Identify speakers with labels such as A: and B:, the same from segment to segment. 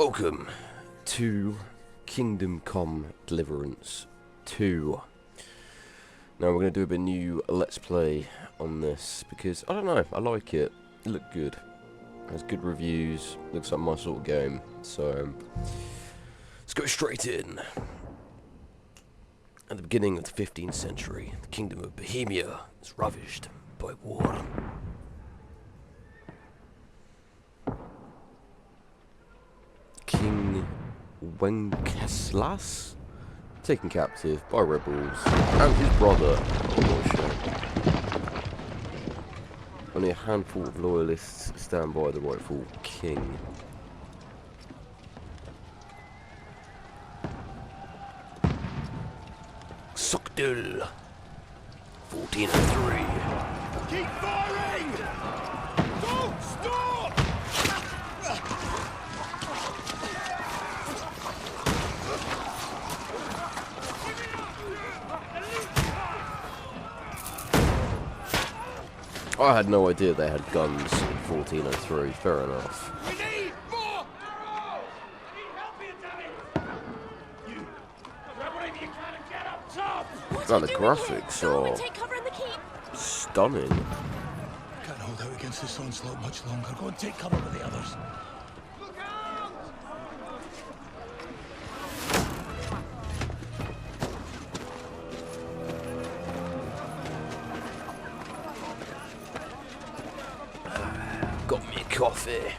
A: Welcome to Kingdom Come Deliverance 2. Now we're going to do a bit new Let's Play on this because, I don't know, I like it. It looked good. It has good reviews. Looks like my sort of game. So, let's go straight in. At the beginning of the 15th century, the kingdom of Bohemia is ravaged by war. King Wenceslas, taken captive by rebels, and his brother. Oh, shit. Only a handful of loyalists stand by the rightful king. Suckdil, 1403.
B: Keep firing! Don't stop!
A: I had no idea they had guns in 1403, fair enough.
B: We need more arrows! I need help here, damn it! You grab whatever you can and get up top!
A: Man, the graphics are
C: Take cover in the keep.
A: stunning.
B: Can't hold out against this onslaught much longer. Go and take cover with the others. Look out!
A: Got me a coffee.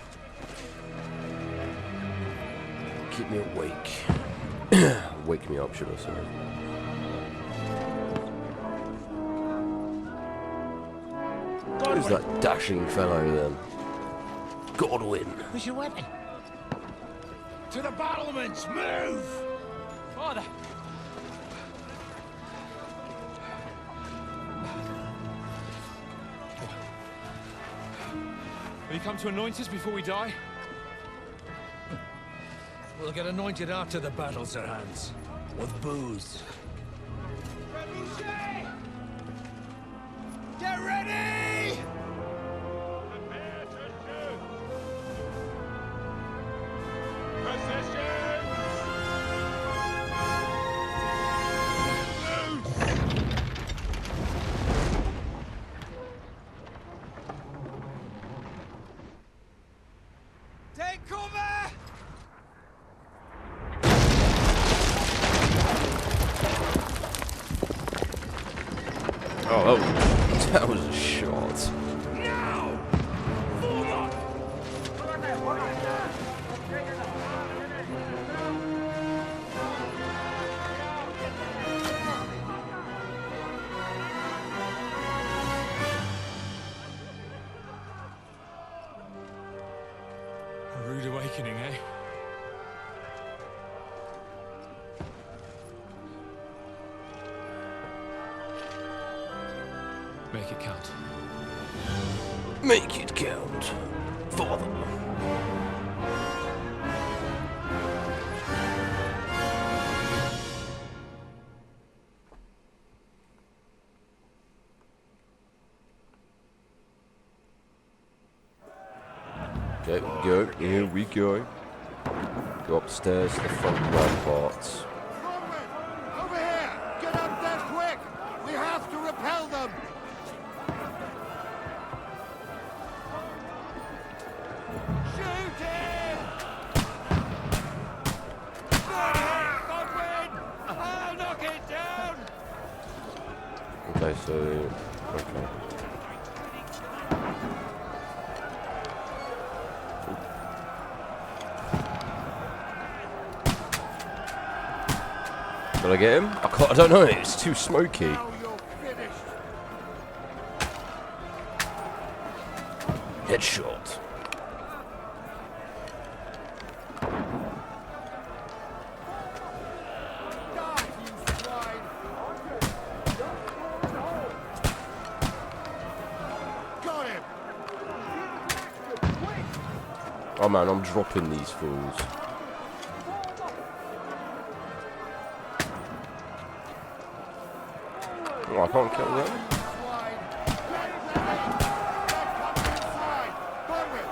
A: Keep me awake. Wake me up, should I say. Who's that dashing fellow then? Godwin.
C: Where's your weapon?
B: To the battlements! Move!
C: Father.
D: Will you come to anoint us before we die?
E: We'll get anointed after the battle, Sir Hans. With booze.
B: Get ready! Take cover!
A: Oh, that was a shot.
B: Now! Forward!
D: A rude awakening, eh? Make it count.
A: Make it count, father. Okay, go. Here we go. Go upstairs to the front ramparts.
B: Over here! Get up there quick! We have to repel them! Shoot him! Godwin! I'll knock it down!
A: Okay, so okay. Did I get him? I don't know. It's too smoky.
B: Now you're finished!
A: Headshot.
B: Die, you swine! Got him!
A: Oh man, I'm dropping these fools. Oh, I can't kill them.
B: Swine! Get ready! They're coming inside! Godwin,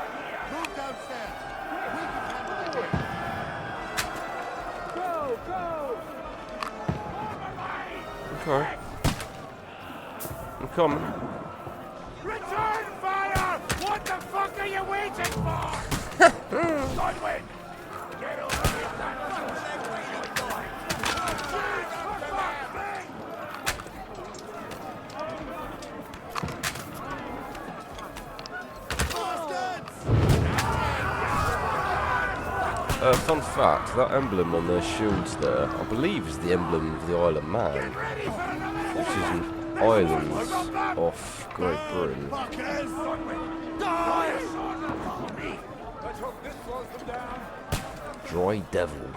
B: move downstairs! We can handle it here!
A: Okay. I'm coming.
B: Return fire! What the fuck are you waiting for? Godwin! Get over here!
A: Fun fact, that emblem on their shields there, I believe is the emblem of the Isle of Man, which is an island off Great Britain. Dry Devil.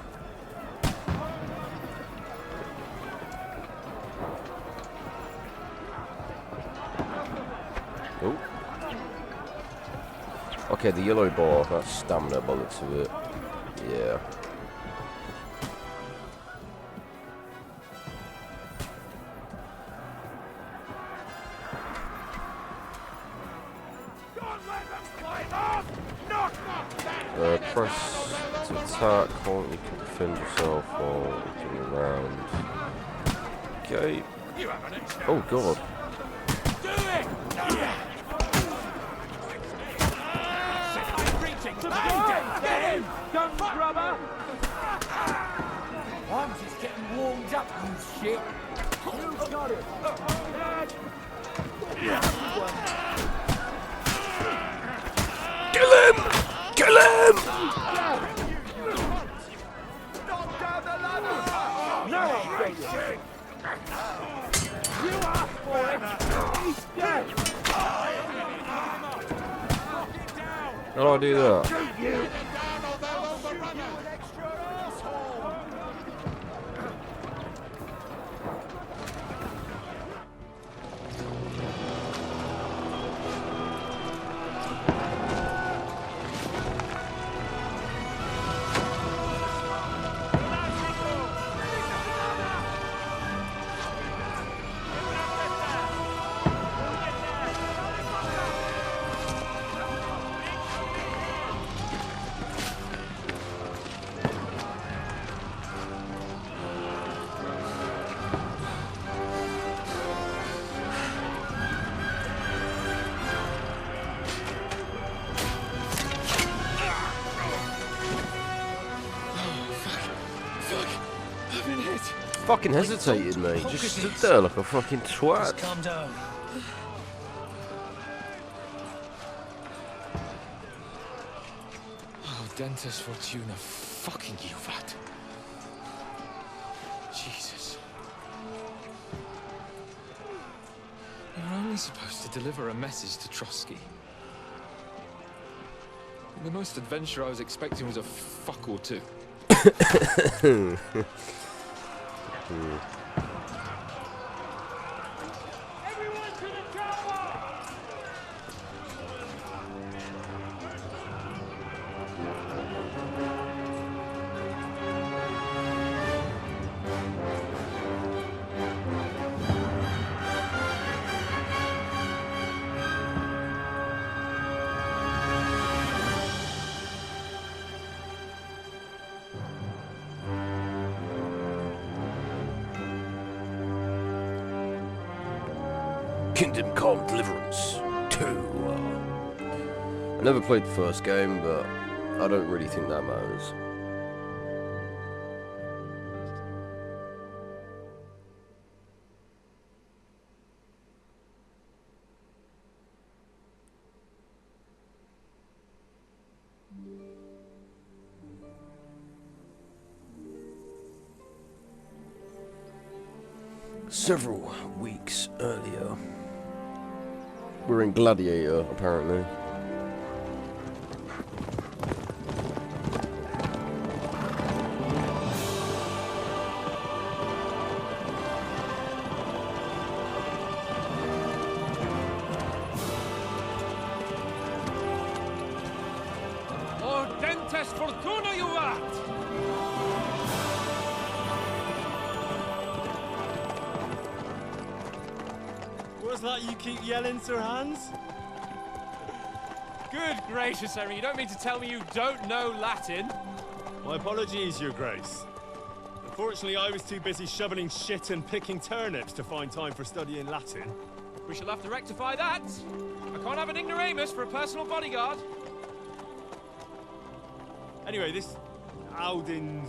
A: Oh. Okay, the yellow bar, that's stamina by the looks of it. Yeah. Press to attack, hold, you can defend yourself while looking around. Okay. Oh god.
C: I'm just getting warmed up, you shit. You got it.
A: Kill him! Kill him!
B: You asked for it! He's dead!
A: How do I do that? Fucking hesitated, mate. Just stood there like a fucking twat.
E: Calm down.
D: Oh, Dentes Fortuna, fucking you, vat. Jesus. You're only supposed to deliver a message to Trotsky. The most adventure I was expecting was a fuck or two.
B: Everyone to the tower!
A: Kingdom Come Deliverance 2. I never played the first game, but I don't really think that matters. Several weeks earlier. We're in Gladiator, apparently.
D: Oh, Dentes Fortuna, you vat!
F: What's that you keep yelling, Sir Hans?
D: Good gracious, Harry, you don't mean to tell me you don't know Latin?
F: My apologies, Your Grace. Unfortunately, I was too busy shoveling shit and picking turnips to find time for studying Latin.
B: We shall have to rectify that. I can't have an ignoramus for a personal bodyguard.
F: Anyway, this Audens,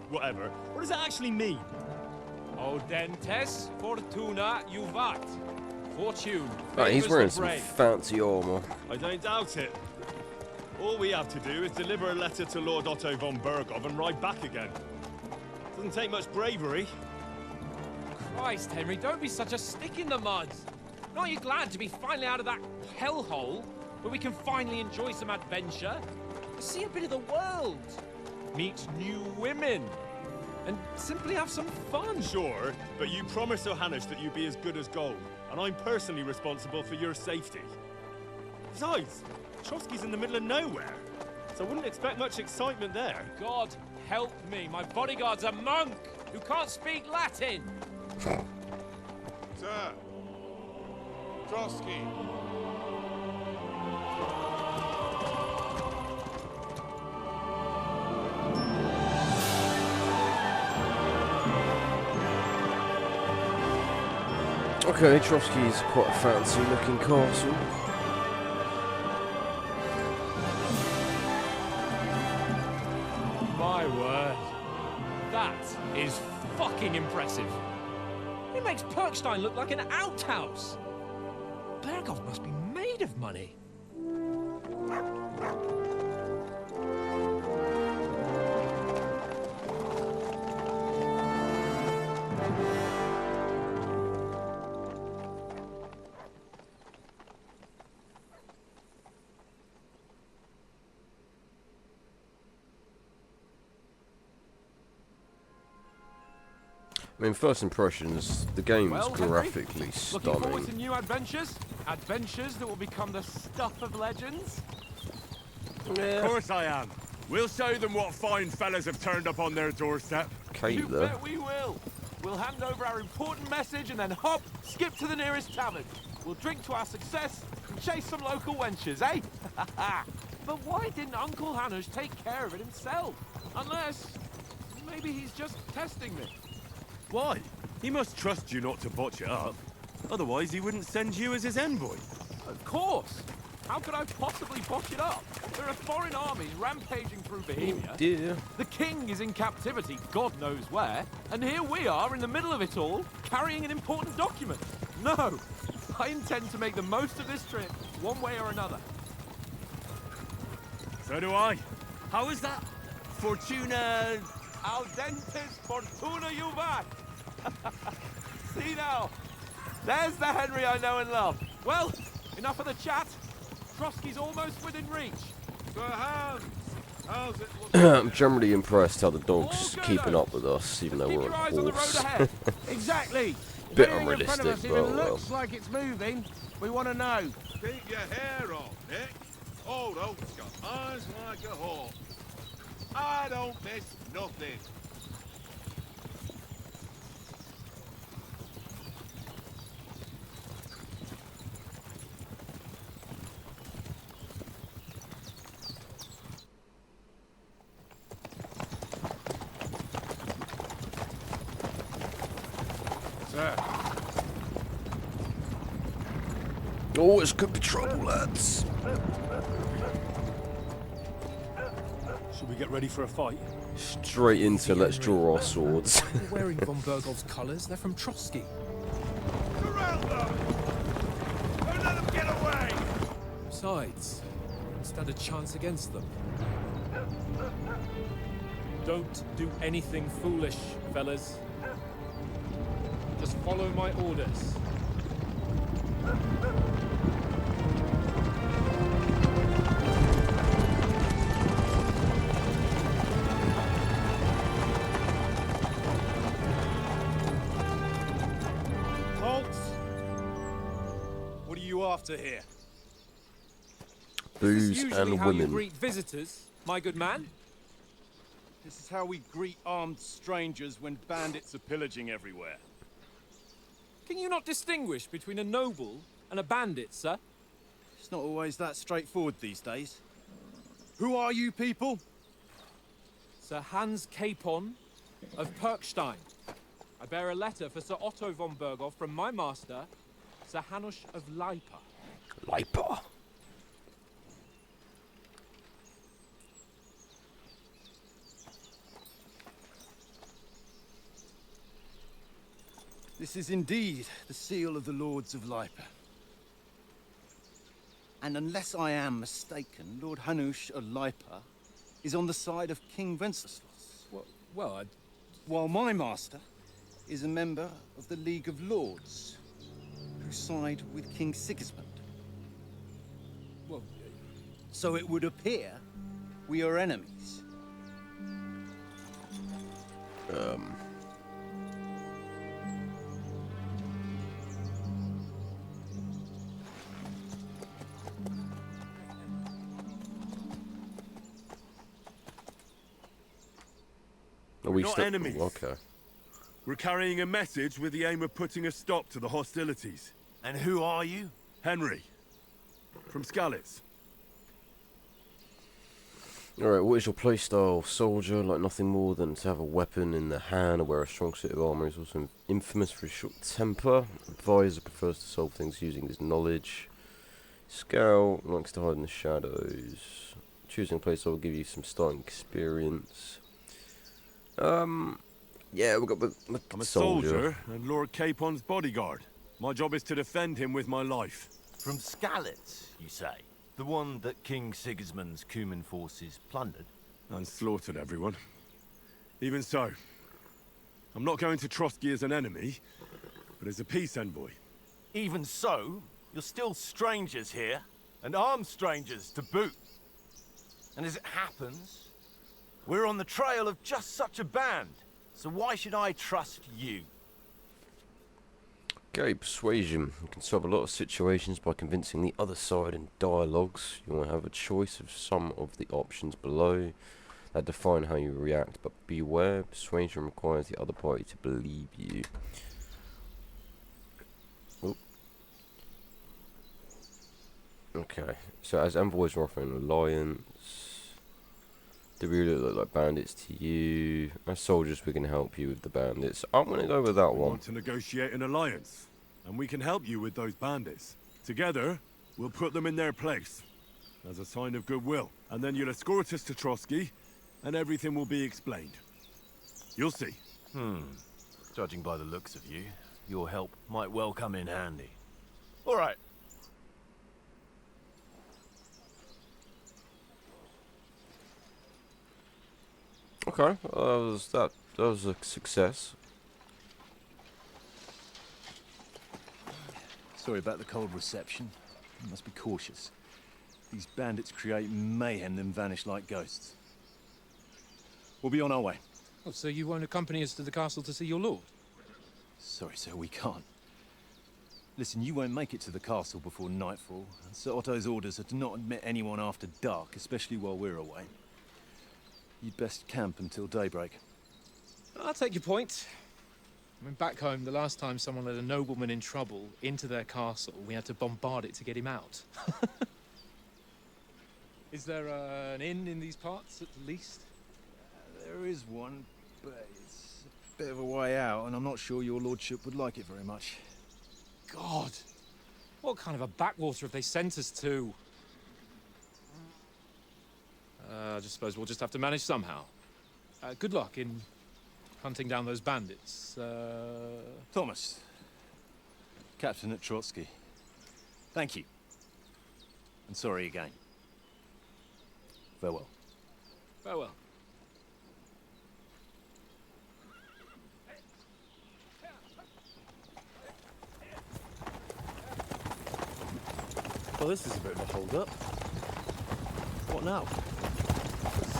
F: whatever. What does it actually mean?
B: Audentes fortuna juvat. Fortune.
A: Right, he's
B: favours
A: wearing
B: the
A: some
B: brave.
A: fancy armour.
F: I don't doubt it. All we have to do is deliver a letter to Lord Otto von Bergov and ride back again. Doesn't take much bravery.
B: Christ, Henry, don't be such a stick in the mud. Aren't you glad to be finally out of that hellhole where we can finally enjoy some adventure? See a bit of the world. Meet new women. And simply have some fun.
F: Sure, but you promised Johannes that you'd be as good as gold, and I'm personally responsible for your safety. Besides, Trotsky's in the middle of nowhere, so I wouldn't expect much excitement there.
B: God help me, my bodyguard's a monk who can't speak Latin.
G: Sir! Trotsky!
A: Okay, Trotsky's quite a fancy looking castle.
B: My word. That is fucking impressive. It makes Perkstein look like an outhouse. Bergov must be made of money.
A: I mean, first impressions, the game's
B: Well, Henry,
A: graphically
B: looking forward to
A: stunning.
B: new adventures? Adventures that will become the stuff of legends?
G: Of course I am. We'll show them what fine fellas have turned up on their doorstep.
A: Kate
B: You
A: there.
B: bet we will. We'll hand over our important message and then hop, skip to the nearest tavern. We'll drink to our success and chase some local wenches, eh? But why didn't Uncle Hanush take care of it himself? Unless, maybe he's just testing me.
F: Why? He must trust you not to botch it up. Otherwise, he wouldn't send you as his envoy.
B: Of course. How could I possibly botch it up? There are foreign armies rampaging through Bohemia.
A: Dear.
B: The king is in captivity, God knows where. And here we are in the middle of it all, carrying an important document. No, I intend to make the most of this trip, one way or another.
F: So do I. How is that? Fortuna...
B: Audentes fortuna juvat. See now, there's the Henry I know and love. Well, enough of the chat. Trotsky's almost within reach.
G: Sir Hans! How's it
A: I'm generally impressed how the dog's
B: All good,
A: keeping
B: though.
A: up with us, even though
B: Keep
A: we're
B: your
A: on
B: eyes
A: a
B: on the road
A: horse.
B: ahead.
C: Exactly.
A: Bit
C: Anything in front of us,
A: unrealistic,
C: if
A: but
C: it
A: oh well.
C: looks like it's moving, we want to know.
G: Keep your hair on, Nick. Old Oak's got eyes like a hawk. I don't miss nothing. Sir,
A: Oh, it's could be trouble, lads.
F: Should we get ready for a fight?
A: Straight into let's draw our swords.
D: They're wearing von Bergov's colours. They're from Trotsky.
G: surround them! Don't let them get away!
D: Besides, stand a chance against them.
B: Don't do anything foolish, fellas. Just follow my orders.
F: Halt! What are you after here?
A: Booze
B: Usually
A: and
B: how you
A: women.
B: greet visitors, my good man.
F: This is how we greet armed strangers when bandits are pillaging everywhere.
B: Can you not distinguish between a noble and a bandit, sir?
F: It's not always that straightforward these days. Who are you people?
B: Sir Hans Capon of Perkstein. I bear a letter for Sir Otto von Berghoff from my master, Sir Hanush of Leipa.
A: Lipa.
H: This is indeed the seal of the Lords of Lipa. And unless I am mistaken, Lord Hanush of Lipa is on the side of King Wenceslas.
B: Well,
H: While my master is a member of the League of Lords, who side with King Sigismund.
B: well,
H: So it would appear we are enemies.
A: Are
G: We're not
A: still-
G: enemies.
A: Oh, okay.
G: We're carrying a message with the aim of putting a stop to the hostilities.
I: And who are you?
G: Henry. From Skalitz.
A: Alright, what is your playstyle? Soldier, like nothing more than to have a weapon in the hand or wear a strong suit of armour. He's also infamous for his short temper. Advisor prefers to solve things using his knowledge. Scout likes to hide in the shadows. Choosing a playstyle will give you some starting experience. Yeah, we've got the
G: I'm a soldier and Lord Capon's bodyguard. My job is to defend him with my life.
I: From Skalitz, you say? The one that King Sigismund's Cuman forces plundered?
G: And slaughtered everyone. Even so, I'm not going to Trotsky as an enemy, but as a peace envoy.
I: Even so, you're still strangers here, and armed strangers to boot. And as it happens, we're on the trail of just such a band. So why should I trust you?
A: Okay, persuasion. You can solve a lot of situations by convincing the other side in dialogues. You will have a choice of some of the options below that define how you react, but beware, persuasion requires the other party to believe you. Oop. Okay, so as envoys we're offering an alliance. They really look like bandits to you. As soldiers we can help you with the bandits. I'm going to go with that
G: We
A: one.
G: want to negotiate an alliance, and we can help you with those bandits. Together, we'll put them in their place, as a sign of goodwill. And then you'll escort us to Trotsky, and everything will be explained. You'll see.
I: Judging by the looks of you, your help might well come in handy. All right.
A: Okay, that was a success.
H: Sorry about the cold reception. You must be cautious. These bandits create mayhem, then vanish like ghosts. We'll be on our way.
B: oh, so you won't accompany us to the castle to see your lord?
H: Sorry, sir, we can't. Listen, you won't make it to the castle before nightfall. And Sir Otto's orders are to not admit anyone after dark, especially while we're away. You'd best camp until daybreak.
B: I'll take your point. I mean, back home, the last time someone let a nobleman in trouble into their castle, we had to bombard it to get him out. Is there an inn in these parts, at least?
H: There is one, but it's a bit of a way out, and I'm not sure your lordship would like it very much.
B: God! What kind of a backwater have they sent us to? I just suppose we'll just have to manage somehow. Good luck in hunting down those bandits.
H: Thomas, captain at Trotsky. Thank you. And sorry again. Farewell.
B: Farewell.
H: Well, this is a bit of a hold-up. What now?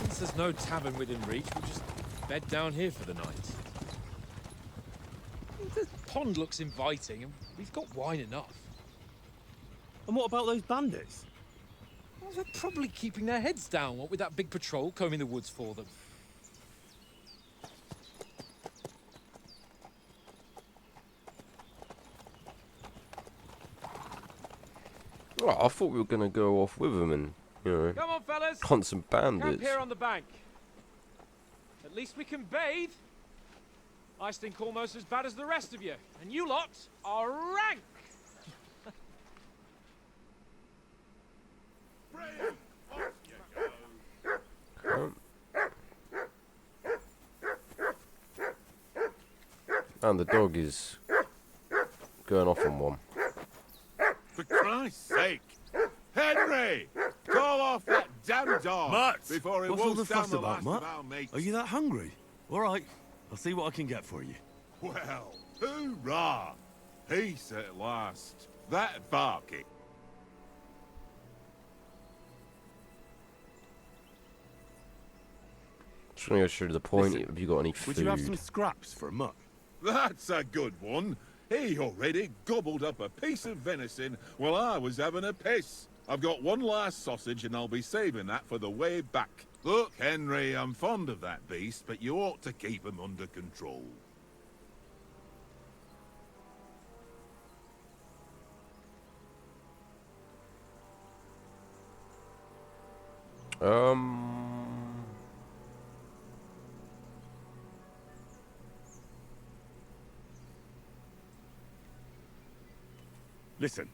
B: Since there's no tavern within reach, we'll just bed down here for the night. The pond looks inviting, and we've got wine enough.
F: And what about those bandits?
B: Well, they're probably keeping their heads down, what with that big patrol combing the woods for them.
A: Well, I thought we were going to go off with them and, you know,
B: Come on, fellas!
A: hunt some
B: Camp
A: bandits.
B: here on the bank. At least we can bathe. I stink almost as bad as the rest of you, and you lot are rank.
A: And the dog is going off on one.
G: For Christ's sake! Henry! Call off that damn dog!
J: Mutt!
G: Before it
J: What's all
G: won't
J: the
G: stand
J: fuss
G: the
J: about,
G: last
J: Mutt?
G: of our mates.
J: Are you that hungry? All right, I'll see what I can get for you.
G: Well, hoorah! Peace at last. That barking.
A: Just gonna go straight to the point.
G: Listen,
A: Have you got any food?
G: Would you have some scraps for Mutt? That's a good one. He already gobbled up a piece of venison while I was having a piss. I've got one last sausage and I'll be saving that for the way back. Look, Henry, I'm fond of that beast, but you ought to keep him under control.
J: Listen,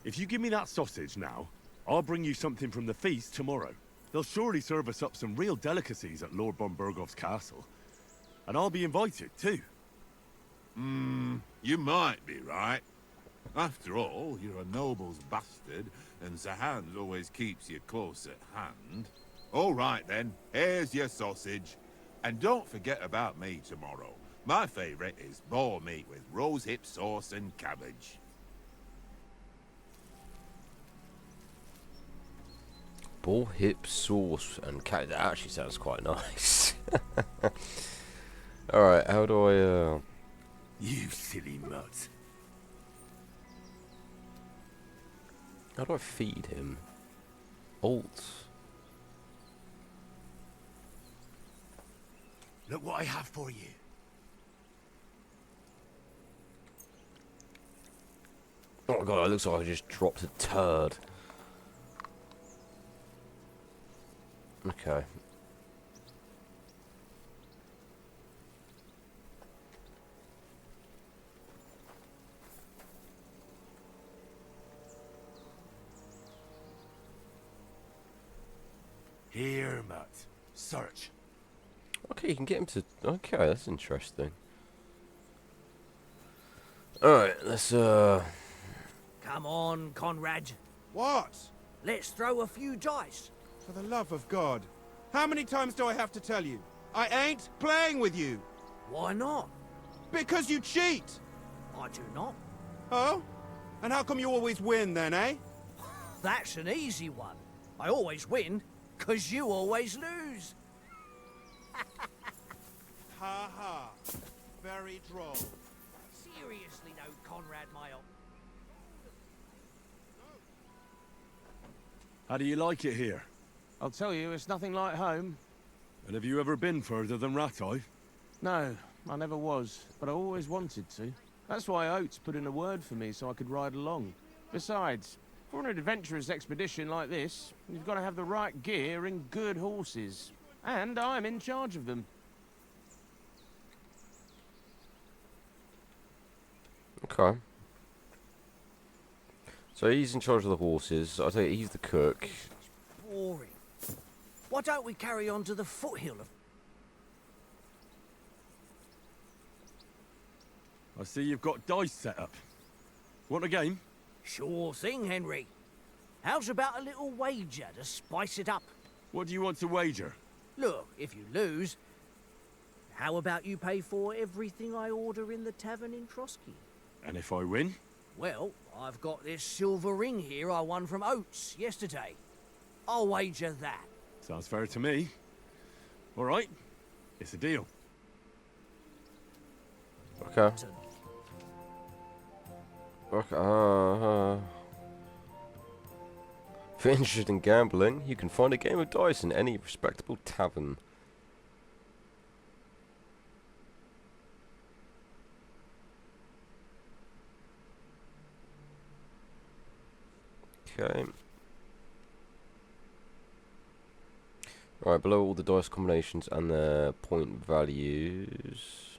J: if you give me that sausage now, I'll bring you something from the feast tomorrow. They'll surely serve us up some real delicacies at Lord Bombergov's castle. And I'll be invited, too.
G: You might be right. After all, you're a noble's bastard, and Sir Hans always keeps you close at hand. All right, then. Here's your sausage. And don't forget about me tomorrow. My favourite is boar meat with rosehip sauce and cabbage.
A: Bull hip sauce and cat. That actually sounds quite nice. Alright, how do I,
J: You silly mutt.
A: how do I feed him? Alt.
J: Look what I have for you.
A: Oh my god, it looks like I just dropped a turd. Okay.
J: Here, mutt. Search.
A: Okay, you can get him to... Okay, that's interesting. Alright, let's,
C: Come on, Conrad.
K: What?
C: Let's throw a few dice.
K: For the love of God. How many times do I have to tell you? I ain't playing with you.
C: Why not?
K: Because you cheat.
C: I do not.
K: Oh? And how come you always win then, eh?
C: That's an easy one. I always win, 'cause you always lose.
K: Ha ha. Very droll.
C: Seriously though, Conrad, my old...
J: How do you like it here?
B: I'll tell you, it's nothing like home.
J: And have you ever been further than Rattay?
B: No, I never was, but I always wanted to. That's why Oates put in a word for me so I could ride along. Besides, for an adventurous expedition like this, you've got to have the right gear and good horses. And I'm in charge of them.
A: okay. So he's in charge of the horses. I tell you, he's the cook.
C: Boring. Why don't we carry on to the foothill of...
J: I see you've got dice set up. Want a game?
C: Sure thing, Henry. How's about a little wager to spice it up?
J: What do you want to wager?
C: Look, if you lose, how about you pay for everything I order in the tavern in Trotsky?
J: And if I win?
C: Well, I've got this silver ring here I won from Oates yesterday. I'll wager that.
J: Sounds fair to me. All right, it's a deal.
A: Okay. Okay. If you're interested in gambling, you can find a game of dice in any respectable tavern. Okay. Right, below all the dice combinations and their point values.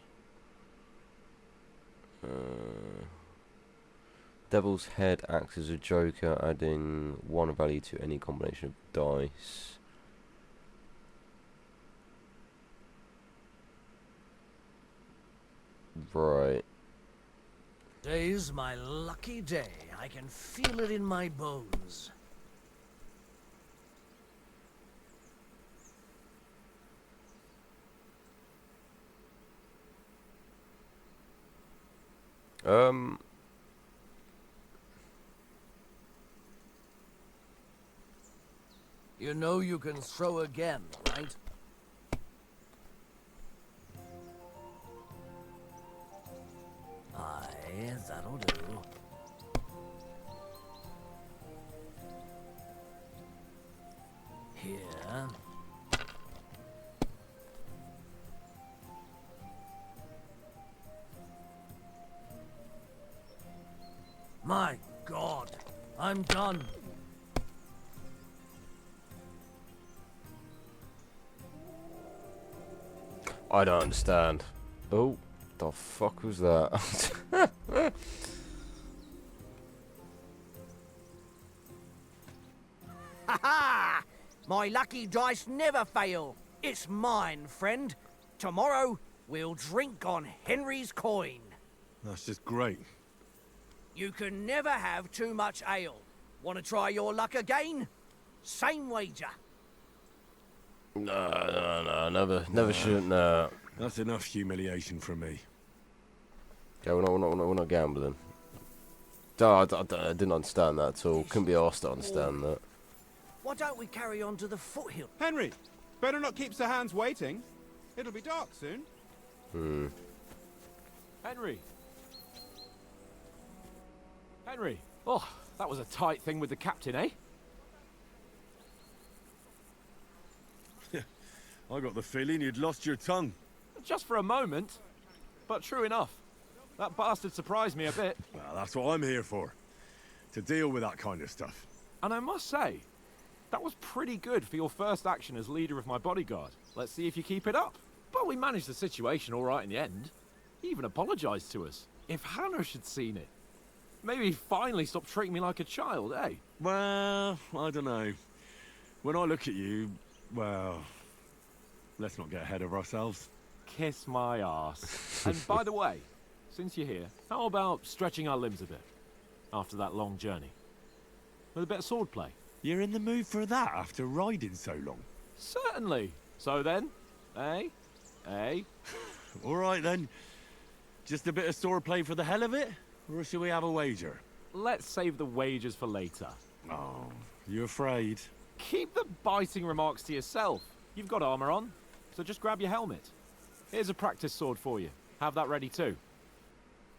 A: Devil's Head acts as a joker, adding 1 value to any combination of dice. Right.
C: Today's my lucky day. I can feel it in my bones. You know you can throw again, right? Aye, that'll do. Here. My God, I'm done.
A: I don't understand. Oh, the fuck was that?
C: Ha ha! My lucky dice never fail. It's mine, friend. Tomorrow, we'll drink on Henry's coin.
G: That's just great.
C: You can never have too much ale. Want to try your luck again? Same wager.
A: No, never should. No.
G: That's enough humiliation from me.
A: Okay, we're not gambling. I didn't understand that at all. Couldn't be asked to understand that.
C: Why don't we carry on to the foothill?
K: Henry, better not keep Sir Hans waiting. It'll be dark soon.
B: Henry. Henry. Oh, that was a tight thing with the captain, eh?
G: I got the feeling you'd lost your tongue.
B: Just for a moment. But true enough. That bastard surprised me a bit.
G: Well, that's what I'm here for. To deal with that kind of stuff.
B: And I must say, that was pretty good for your first action as leader of my bodyguard. Let's see if you keep it up. But we managed the situation all right in the end. He even apologized to us. If Hanosh had seen it, maybe he'd finally stop treating me like a child, eh?
G: Well, I don't know. When I look at you, well, let's not get ahead of ourselves.
B: Kiss my arse. And by the way, since you're here, how about stretching our limbs a bit after that long journey? With a bit of swordplay.
G: You're in the mood for that after riding so long?
B: Certainly. So then, eh? Eh?
G: All right then. Just a bit of swordplay for the hell of it? Or should we have a wager?
B: Let's save the wagers for later.
G: Oh, you afraid?
B: Keep the biting remarks to yourself. You've got armor on, so just grab your helmet. Here's a practice sword for you. Have that ready too.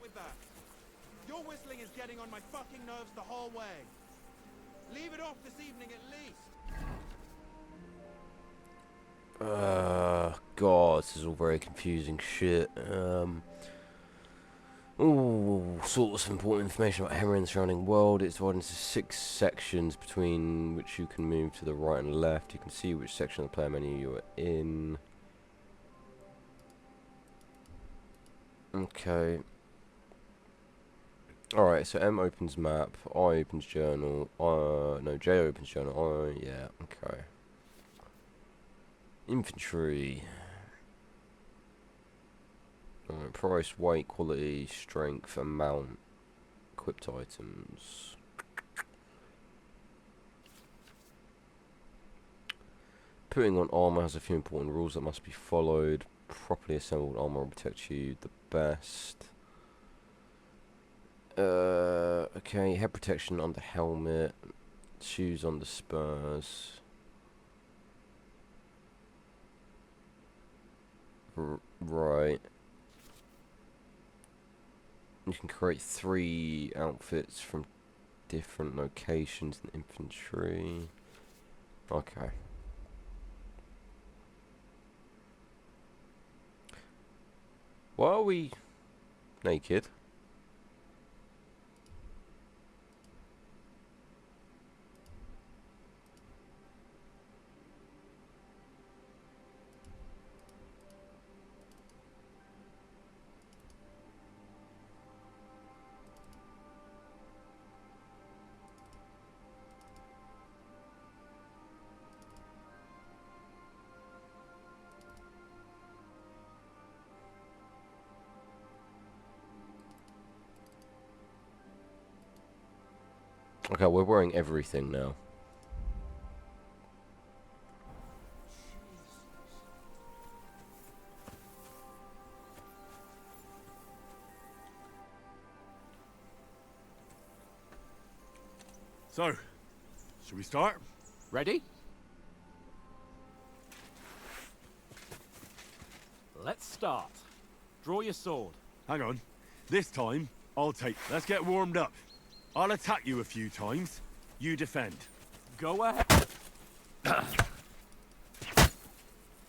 K: With that, your whistling is getting on my fucking nerves the whole way. Leave it off this evening at least.
A: God, this is all very confusing shit. Ooh, source of important information about Henry and the surrounding world. It's divided into 6 sections between which you can move to the right and left. You can see which section of the player menu you are in. Okay. Alright, so M opens map, I opens journal, no, J opens journal, yeah, okay. Infantry. Price, weight, quality, strength, amount, equipped items. Putting on armor has a few important rules that must be followed. Properly assembled armor will protect you the best. Okay, head protection under helmet, shoes under spurs. Right. You can create 3 outfits from different locations in infantry. Okay. Why are we naked? Okay, we're wearing everything now.
G: So, should we start?
B: Ready? Let's start. Draw your sword.
G: Hang on. This time, I'll take... Let's get warmed up. I'll attack you a few times. You defend.
B: Go ahead.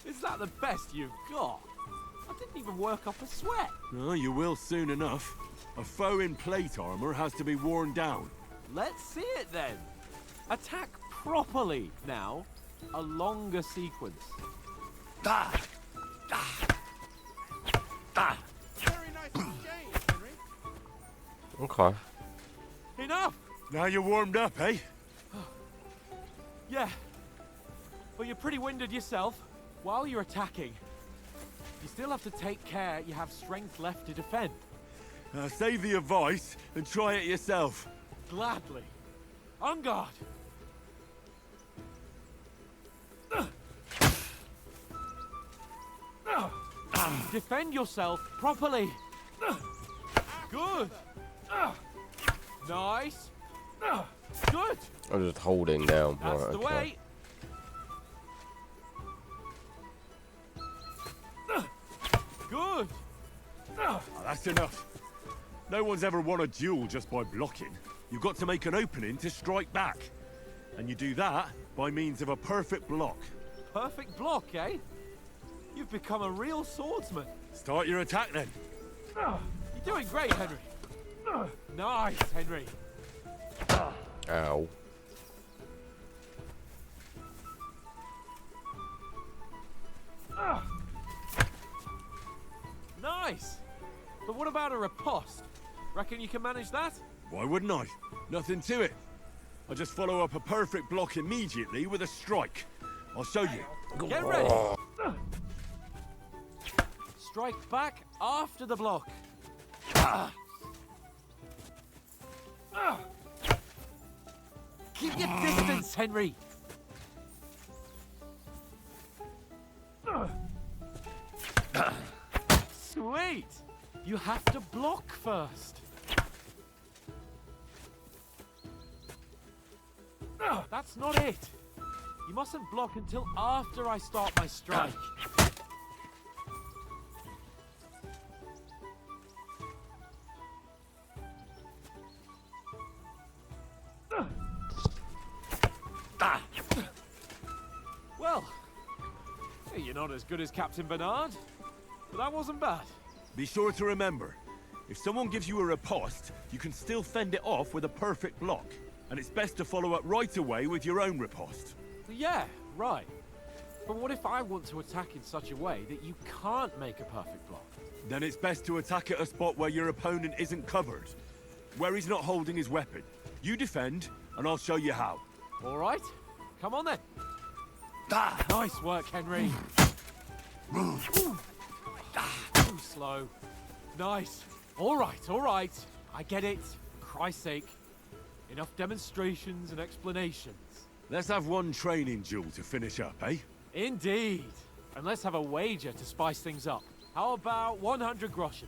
B: Is that the best you've got? I didn't even work up a sweat.
G: Oh, you will soon enough. A foe in plate armor has to be worn down.
B: Let's see it then. Attack properly now. A longer sequence.
K: Very nice exchange, Henry.
A: Okay.
B: Enough!
G: Now you're warmed up, eh?
B: Yeah. But you're pretty winded yourself. While you're attacking, you still have to take care you have strength left to defend.
G: Save the advice and try it yourself.
B: Gladly. On guard. Defend yourself properly. Good. Nice. Good.
A: I'm just holding down.
B: That's
A: Right,
B: the
A: okay.
B: way. Good.
G: Oh, that's enough. No one's ever won a duel just by blocking. You've got to make an opening to strike back. And you do that by means of a perfect block.
B: Perfect block, eh? You've become a real swordsman.
G: Start your attack then.
B: You're doing great, Henry. Nice, Henry.
A: Ow.
B: Nice. But what about a riposte? Reckon you can manage that?
G: Why wouldn't I? Nothing to it. I just follow up a perfect block immediately with a strike. I'll show you.
B: Get ready. Strike back after the block. Keep your distance, Henry. Sweet. You have to block first. That's not it. You mustn't block until after I start my strike. Well, you're not as good as Captain Bernard, but that wasn't bad.
G: Be sure to remember, if someone gives you a riposte, you can still fend it off with a perfect block. And it's best to follow up right away with your own riposte.
B: Yeah, right. But what if I want to attack in such a way that you can't make a perfect block?
G: Then it's best to attack at a spot where your opponent isn't covered. Where he's not holding his weapon. You defend, and I'll show you how.
B: All right, come on then. Nice work, Henry. Too slow. Nice. All right. I get it. For Christ's sake. Enough demonstrations and explanations.
G: Let's have one training duel to finish up, eh?
B: Indeed. And let's have a wager to spice things up. How about 100 groschen?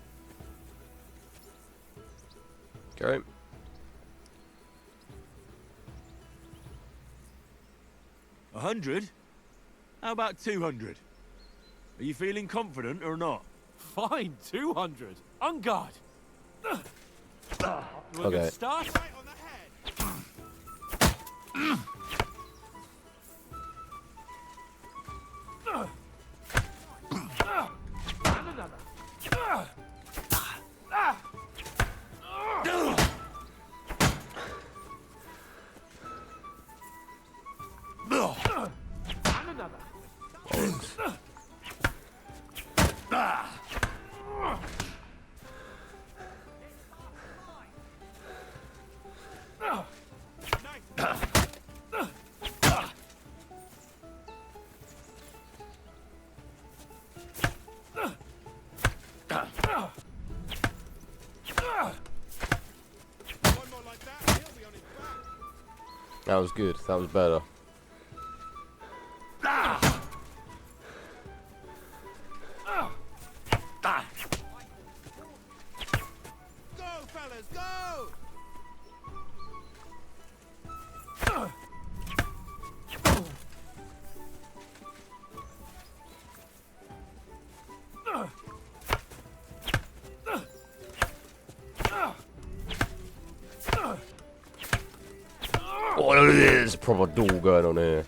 A: Okay.
G: A 100? How about 200? Are you feeling confident or not?
B: Fine, 200. On guard. We're
A: Okay.
B: good start.
K: Right on the head.
B: And another. And another.
K: Nice.
A: That was good. That was better.
K: Go, fellas, go!
A: Oh, there's a proper duel going on here.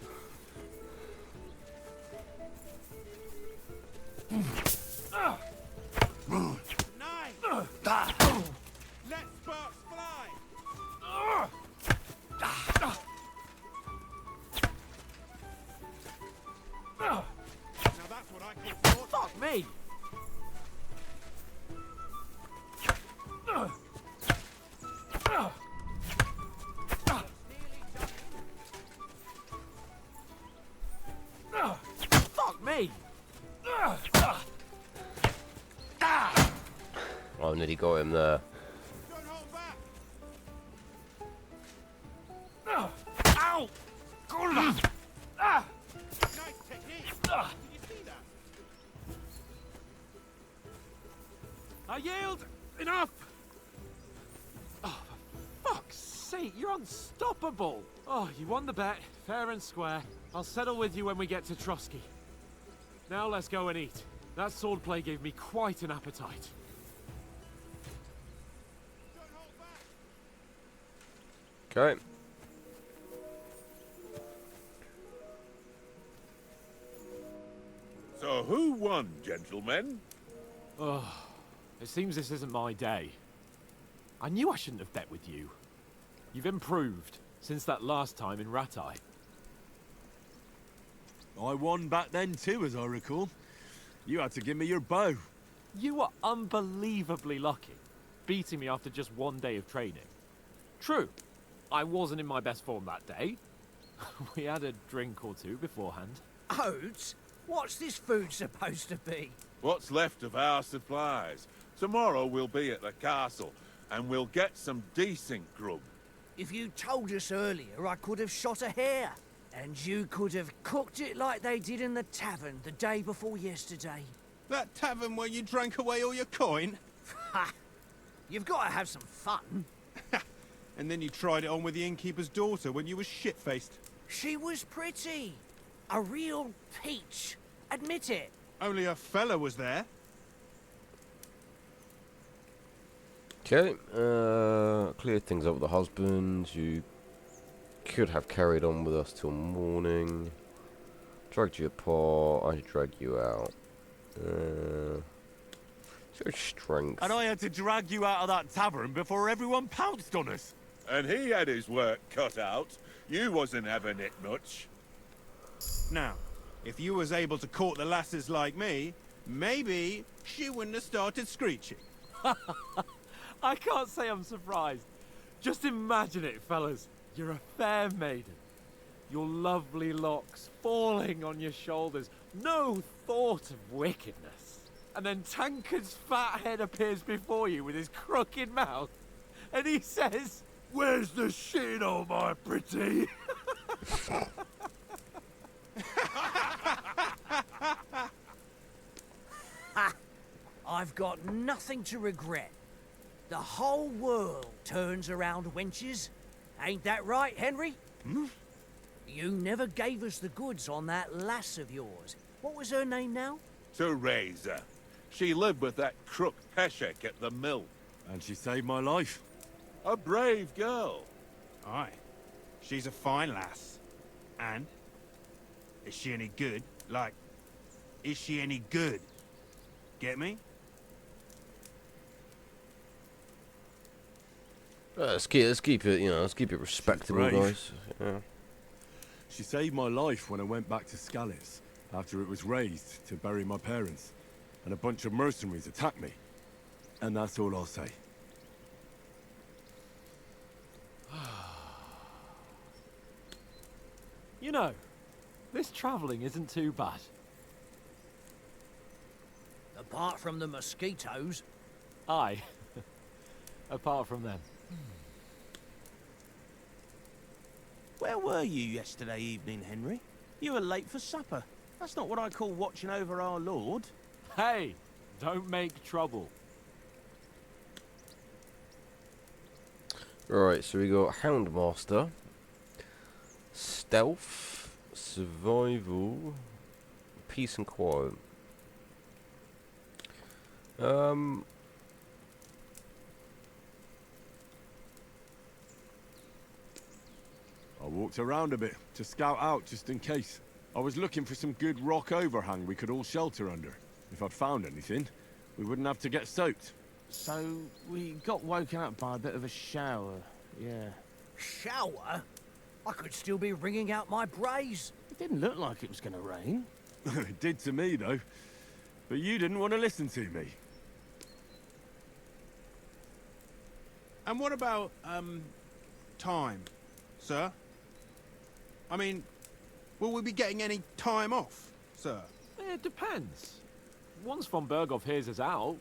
K: Nice! Let sparks fly! Now that's what I call thought.
C: Fuck me! Fuck me!
A: Oh, I nearly got him there.
K: Don't hold back!
C: Ow!
K: Nice technique! Did you see that?
B: I yield! Enough! Oh, for fuck's sake, you're unstoppable! Oh, you won the bet, fair and square. I'll settle with you when we get to Trotsky. Now let's go and eat. That swordplay gave me quite an appetite.
K: Don't hold back!
A: Okay.
L: So who won, gentlemen?
B: Oh, it seems this isn't my day. I knew I shouldn't have bet with you. You've improved since that last time in Ratai.
G: I won back then too, as I recall. You had to give me your bow.
B: You were unbelievably lucky, beating me after just one day of training. True, I wasn't in my best form that day. We had a drink or two beforehand.
C: Oats? What's this food supposed to be?
L: What's left of our supplies? Tomorrow we'll be at the castle, and we'll get some decent grub.
C: If you told us earlier, I could have shot a hare. And you could have cooked it like they did in the tavern the day before yesterday.
K: That tavern where you drank away all your coin?
C: Ha! You've got to have some fun.
K: And then you tried it on with the innkeeper's daughter when you were shit-faced.
C: She was pretty. A real peach. Admit it.
K: Only a fella was there.
A: Okay. Clear things up with the husband. You could have carried on with us till morning. Dragged you apart. I dragged you out. Your strength.
G: And I had to drag you out of that tavern before everyone pounced on us.
L: And he had his work cut out. You wasn't having it much.
K: Now, if you was able to court the lasses like me, maybe she wouldn't have started screeching.
B: I can't say I'm surprised. Just imagine it, fellas. You're a fair maiden. Your lovely locks falling on your shoulders. No thought of wickedness. And then Tankard's fat head appears before you with his crooked mouth. And he says, "Where's the shit, oh my pretty?"
C: I've got nothing to regret. The whole world turns around wenches. Ain't that right, Henry?
K: Hmm?
C: You never gave us the goods on that lass of yours. What was her name now?
L: Teresa. She lived with that crook Peshek at the mill.
G: And she saved my life.
L: A brave girl.
K: Aye. She's a fine lass. And? Is she any good? Like, is she any good? Get me?
A: Let's keep it, let's keep it respectable,
G: Brave.
A: guys. Yeah.
G: She saved my life when I went back to Scallis after it was razed to bury my parents. And a bunch of mercenaries attacked me. And that's all I'll say.
B: You know, this travelling isn't too bad.
C: Apart from the mosquitoes.
B: Aye. Apart from them.
M: Where were you yesterday evening, Henry? You were late for supper. That's not what I call watching over our Lord.
B: Hey, don't make trouble.
A: Right, so we got Houndmaster, Stealth, Survival, Peace and Quiet.
G: I walked around a bit to scout out just in case. I was looking for some good rock overhang we could all shelter under. If I'd found anything, we wouldn't have to get soaked.
M: So, we got woken up by a bit of a shower, yeah.
C: Shower? I could still be wringing out my brays.
M: It didn't look like it was going to rain.
G: It did to me, though. But you didn't want to listen to me.
K: And what about, time, sir? I mean, will we be getting any time off, sir?
B: It depends. Once von Berghoff hears us out,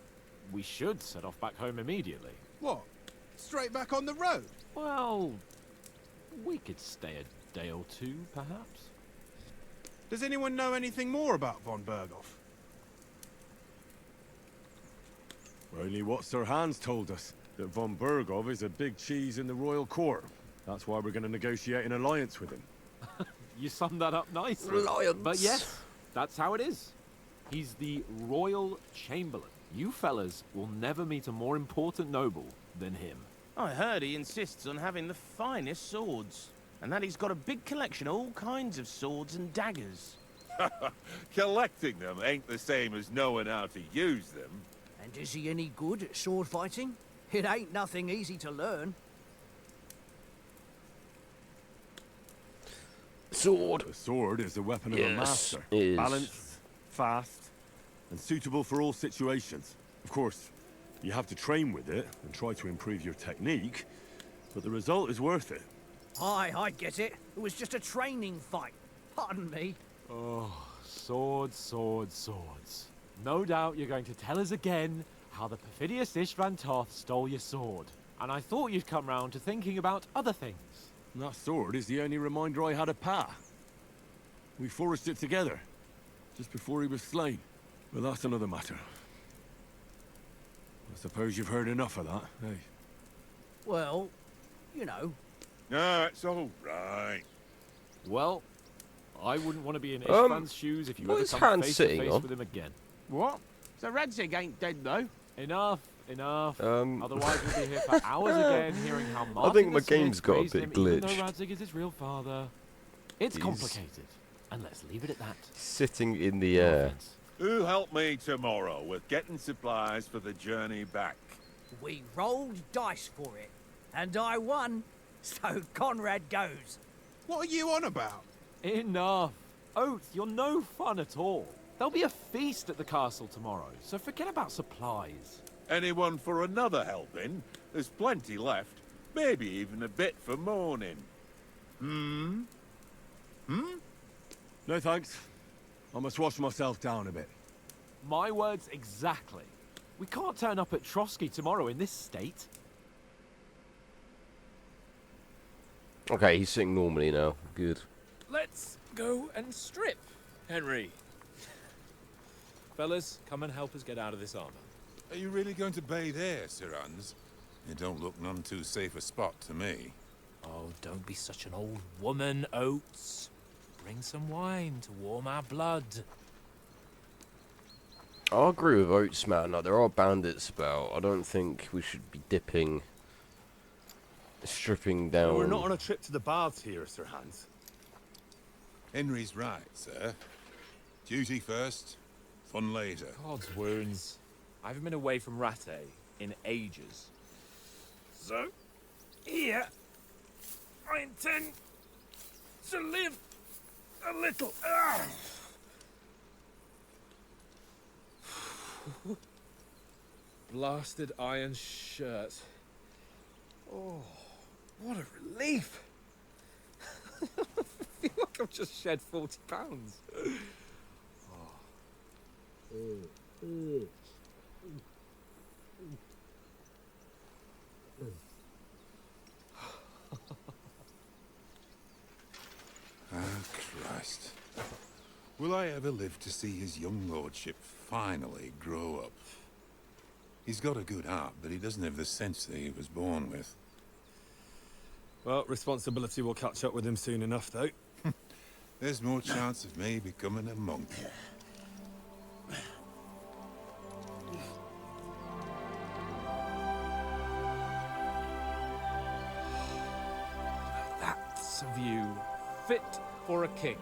B: we should set off back home immediately.
K: What? Straight back on the road?
B: Well, we could stay a day or two, perhaps.
K: Does anyone know anything more about von Berghoff?
G: Only what Sir Hans told us, that von Berghoff is a big cheese in the royal court. That's why we're going to negotiate an alliance with him.
B: You summed that up nicely.
A: Alliance.
B: But yes, that's how it is. He's the Royal Chamberlain. You fellas will never meet a more important noble than him.
M: I heard he insists on having the finest swords, and that he's got a big collection of all kinds of swords and daggers.
L: Collecting them ain't the same as knowing how to use them.
C: And is he any good at sword fighting? It ain't nothing easy to learn.
A: Sword.
G: A sword is the weapon of a master.
A: It is.
G: Balanced, fast, and suitable for all situations. Of course, you have to train with it and try to improve your technique, but the result is worth it.
C: Aye, I get it. It was just a training fight. Pardon me.
B: Oh, swords, swords, swords. No doubt you're going to tell us again how the perfidious Istvan Toth stole your sword. And I thought you'd come round to thinking about other things.
G: And that sword is the only reminder I had of Pa. We forged it together, just before he was slain. But that's another matter. I suppose you've heard enough of that, eh?
C: Well, you know.
L: No, it's all right.
B: Well, I wouldn't want to be in Istvan's shoes if you
A: what
B: ever
A: is
B: come
A: Hans
B: face to
A: sitting
B: face
A: on?
B: with him again.
K: What? So Radzig ain't dead, though?
B: Enough, enough. Otherwise we'll be here for hours again hearing how Martin
A: I think my
B: the Smith
A: game's got a
B: raised
A: bit
B: him, even though
A: glitched.
B: Radzig is his real father. It's
A: He's
B: complicated, and let's leave it at that.
A: Sitting in the
B: No
A: air.
B: offense.
L: Who'll help me tomorrow with getting supplies for the journey back?
C: We rolled dice for it, and I won, so Conrad goes.
K: What are you on about?
B: Enough. Oath, you're no fun at all. There'll be a feast at the castle tomorrow, so forget about supplies.
L: Anyone for another helping? There's plenty left. Maybe even a bit for morning.
G: No thanks. I must wash myself down a bit.
B: My words exactly. We can't turn up at Trotsky tomorrow in this state.
A: Okay, he's sitting normally now. Good.
B: Let's go and strip, Henry. Fellas, come and help us get out of this armor.
L: Are you really going to bathe here, Sir Hans? It don't look none too safe a spot to me.
B: Oh, don't be such an old woman, Oates. Bring some wine to warm our blood.
A: I agree with Oates, man. Like, there are bandits about. I don't think we should be stripping down.
J: We're not on a trip to the baths here, Sir Hans.
L: Henry's right, sir. Duty first, fun later.
B: God's wounds. I haven't been away from Rattay in ages. So, here, I intend to live a little. Blasted iron shirt. Oh, what a relief. I feel like I've just shed 40 pounds.
N: Will I ever live to see his young lordship finally grow up? He's got a good heart, but he doesn't have the sense that he was born with.
F: Well, responsibility will catch up with him soon enough, though.
N: There's more chance of me becoming a monk.
B: That's a view fit for a king.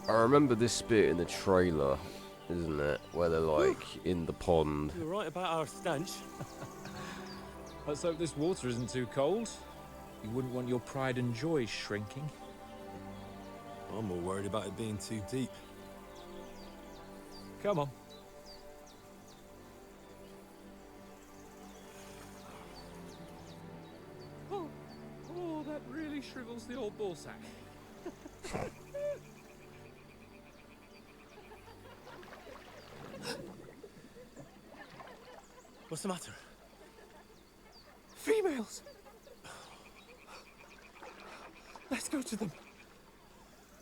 A: I remember this bit in the trailer, isn't it? Where they're like in the pond.
F: You're right about our stench.
B: Let's hope this water isn't too cold. You wouldn't want your pride and joy shrinking.
F: I'm more worried about it being too deep.
B: Come on. Oh, that really shrivels the old ball sack.
F: What's the matter?
B: Females! Let's go to them.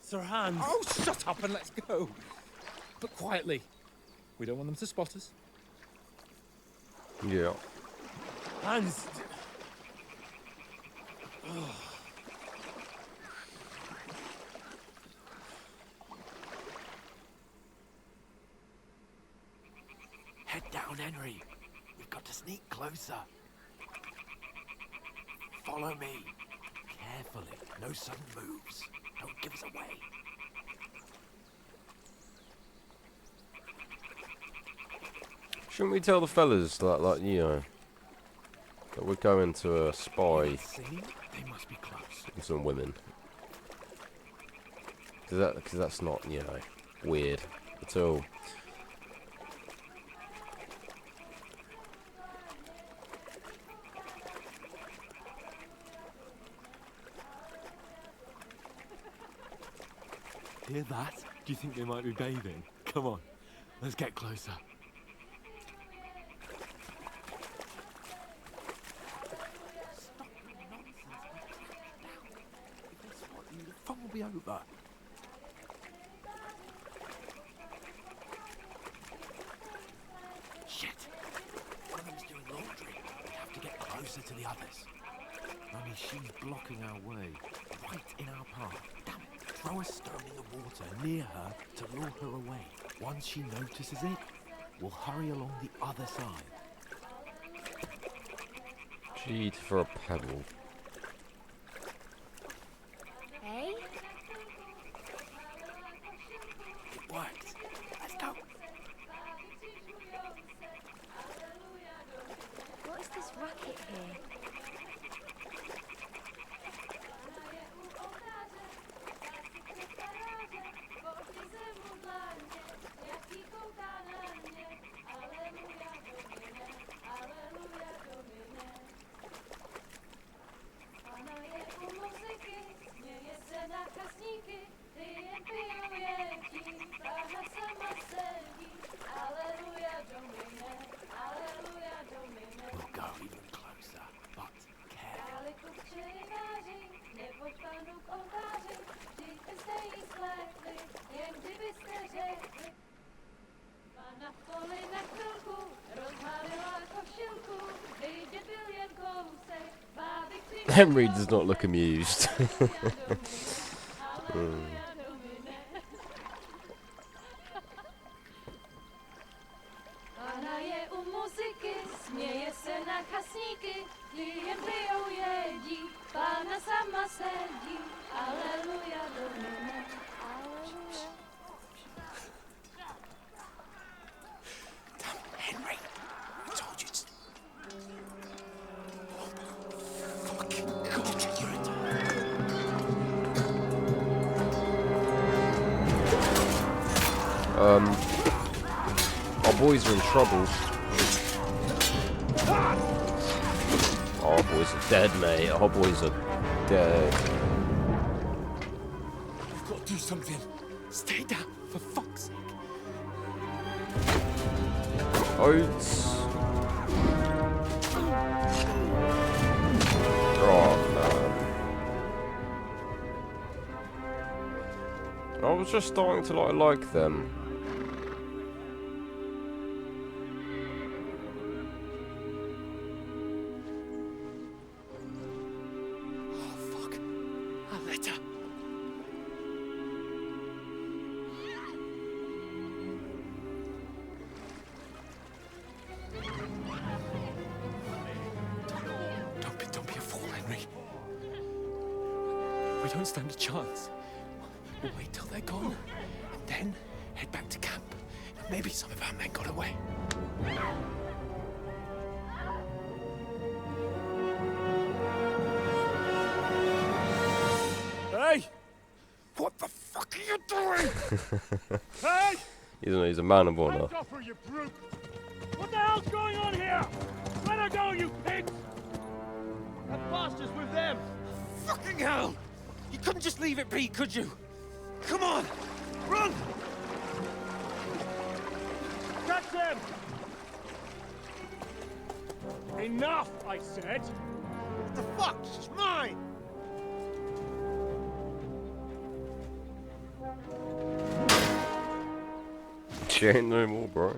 F: Sir Hans.
B: Oh, shut up and let's go. But quietly. We don't want them to spot us.
A: Yeah.
F: Hans.
C: Head down, Henry. We've got to sneak closer. Follow me. Carefully. No sudden moves. Don't give us away.
A: Shouldn't we tell the fellas that, like, you know, that we're going to a spy
C: They must be close.
A: on some women? Because that's not, you know, weird at all.
F: Hear that? Do you think they might be bathing? Come on, let's get closer.
C: Stop your nonsense. If they spot you, the fun will be over. Shit! One of them's doing laundry. We have to get closer to the others. Mummy, she's blocking our way. Right in our path. Damn it. Throw a stone in the water near her to lure her away. Once she notices it, we'll hurry along the other side.
A: Gee, for a pebble.
O: Hey?
C: It worked. Let's go.
O: What is this racket here?
C: We'll go even closer, but carefully.
A: Henry does not look amused.
C: Henry, I told you to...
A: Our boys are in trouble. Our boys are dead, mate. Our boys are dead.
F: We've got to do something. Stay down, for fuck's sake.
A: Oats. Oh, man. was just starting to like them.
D: Don't be a fool, Henry. We don't stand a chance. We'll wait till they're gone, and then head back to camp. Maybe some of our men got away.
F: Hey! What the fuck are you doing? Hey!
A: He's a man of honor.
F: Hands off her, you brute! What the hell's going on here? Let her go, you pigs!
M: That bastard's with them!
B: Fucking hell! You couldn't just leave it be, could you? Come on! Run!
F: Catch them! Enough, I said!
I: What the fuck? She's mine!
A: She ain't no more, bro.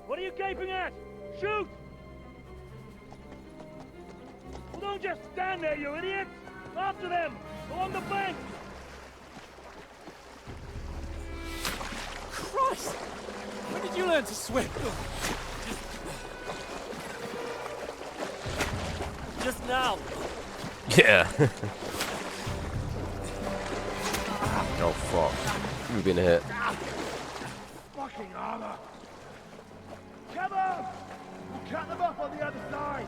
F: What are you gaping at? Shoot! Well, don't just stand there, you idiots! After them! Along the bank!
B: Christ! When did you learn to swim?
F: Just now!
A: Yeah. Oh fuck. You've been hit.
F: Fucking armor! Come on! We'll cut them off on the other side!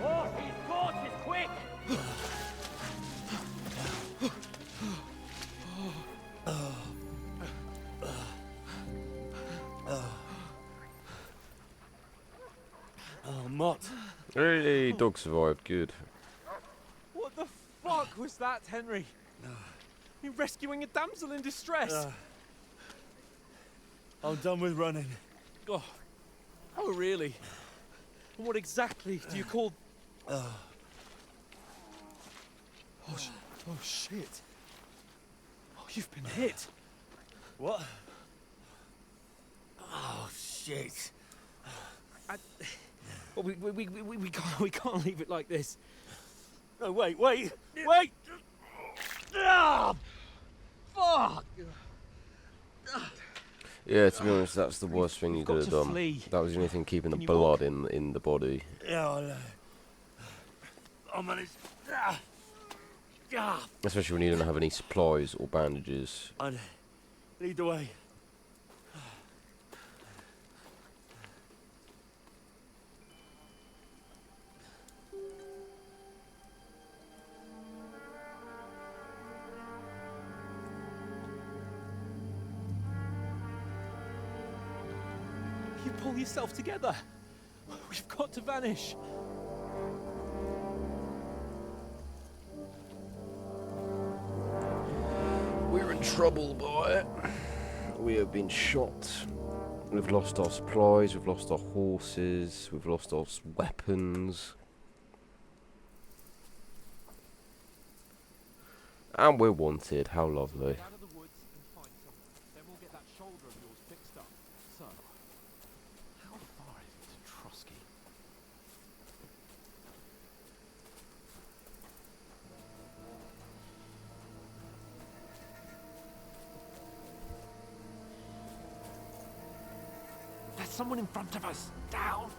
F: Oh, he's torches, quick! Oh, Mott.
A: Hey, dog survived. Good.
B: What the fuck was that, Henry? You rescuing a damsel in distress?
F: I'm done with running.
B: Oh, really? And what exactly do you call... Oh, shit. Oh, you've been hit.
F: What? Oh, shit.
B: Well, we can't leave it like this.
F: No, wait! Ah, fuck!
A: Yeah, to be honest, that's the worst thing you could have done.
B: flee.
A: That was the only thing keeping the blood in the body.
F: Yeah, I managed.
A: Especially when you don't have any supplies or bandages.
F: I'd lead the way.
B: You pull yourself together. We've got to vanish.
A: We're in trouble, boy. We have been shot. We've lost our supplies, we've lost our horses, we've lost our weapons. And we're wanted. How lovely.
B: Out of the woods and find someone. Then we'll get that shoulder of yours fixed up. So, how far is it to Trotsky?
I: There's someone in front of us. Down.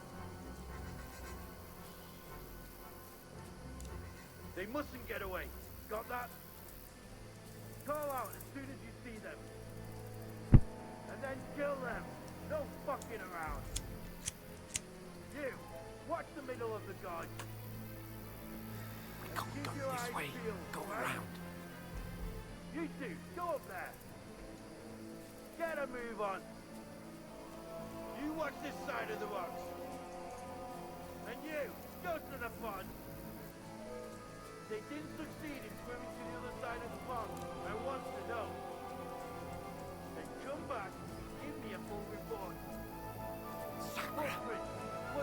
F: They mustn't get away. Got that? Call out as soon as you see them. And then kill them. No fucking around. You, watch the middle of the guard.
I: We can't go this way. Go around.
F: You two, go up there. Get a move on. You watch this side of the box. And you, go to the pond. They didn't succeed in swimming to the other side of the pond. I want to know. Then come back, give me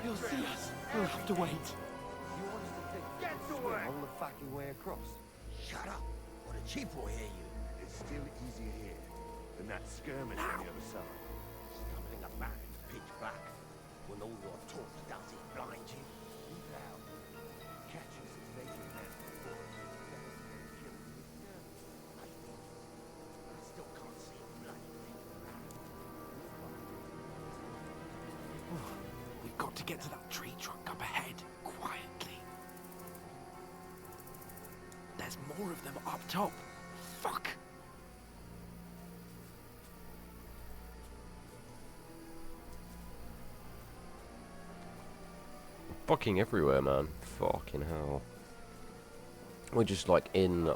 C: He'll see us. We'll have to wait.
P: You want us to get swim all the fucking way across?
I: Shut up, or the chief will hear you.
Q: It's still easier here than that skirmish on the other side.
I: Stumbling about in the pitch black, when all your talk does is blind you.
Q: Leave it out. Catch us as they can handle before us. Kill the skirmish.
I: I still can't see a bloody thing.
C: We've got to get to that tree trunk up ahead, quietly. There's more of them up top. Fuck!
A: Fucking everywhere, man. Fucking hell. We're just like in,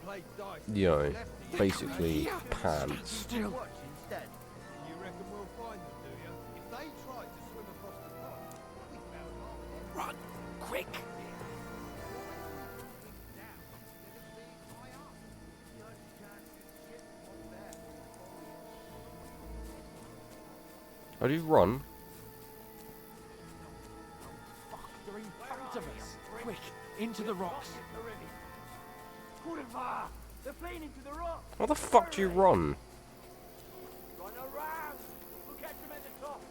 A: you know, basically pants.
I: Still. You reckon we'll find them, do you? If they tried to swim across the pond, we found them.
C: Run! Quick!
A: How do you run?
C: They're in front of us. Quick, into the rocks.
I: They're playing into the rock.
A: How the fuck do you run?
I: Run around. We'll catch them at the top.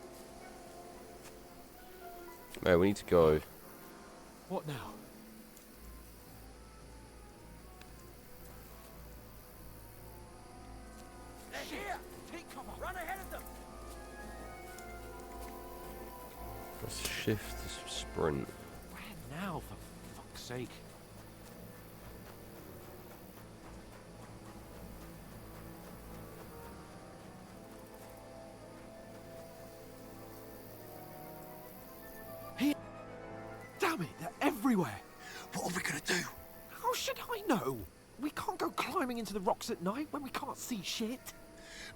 A: Man, we need to go.
C: What now?
I: They're here. Take cover. Run ahead of them.
A: Let's shift to sprint.
C: Where now, for fuck's sake? Here! Damn it, they're everywhere!
I: What are we gonna do?
C: How should I know? We can't go climbing into the rocks at night when we can't see shit.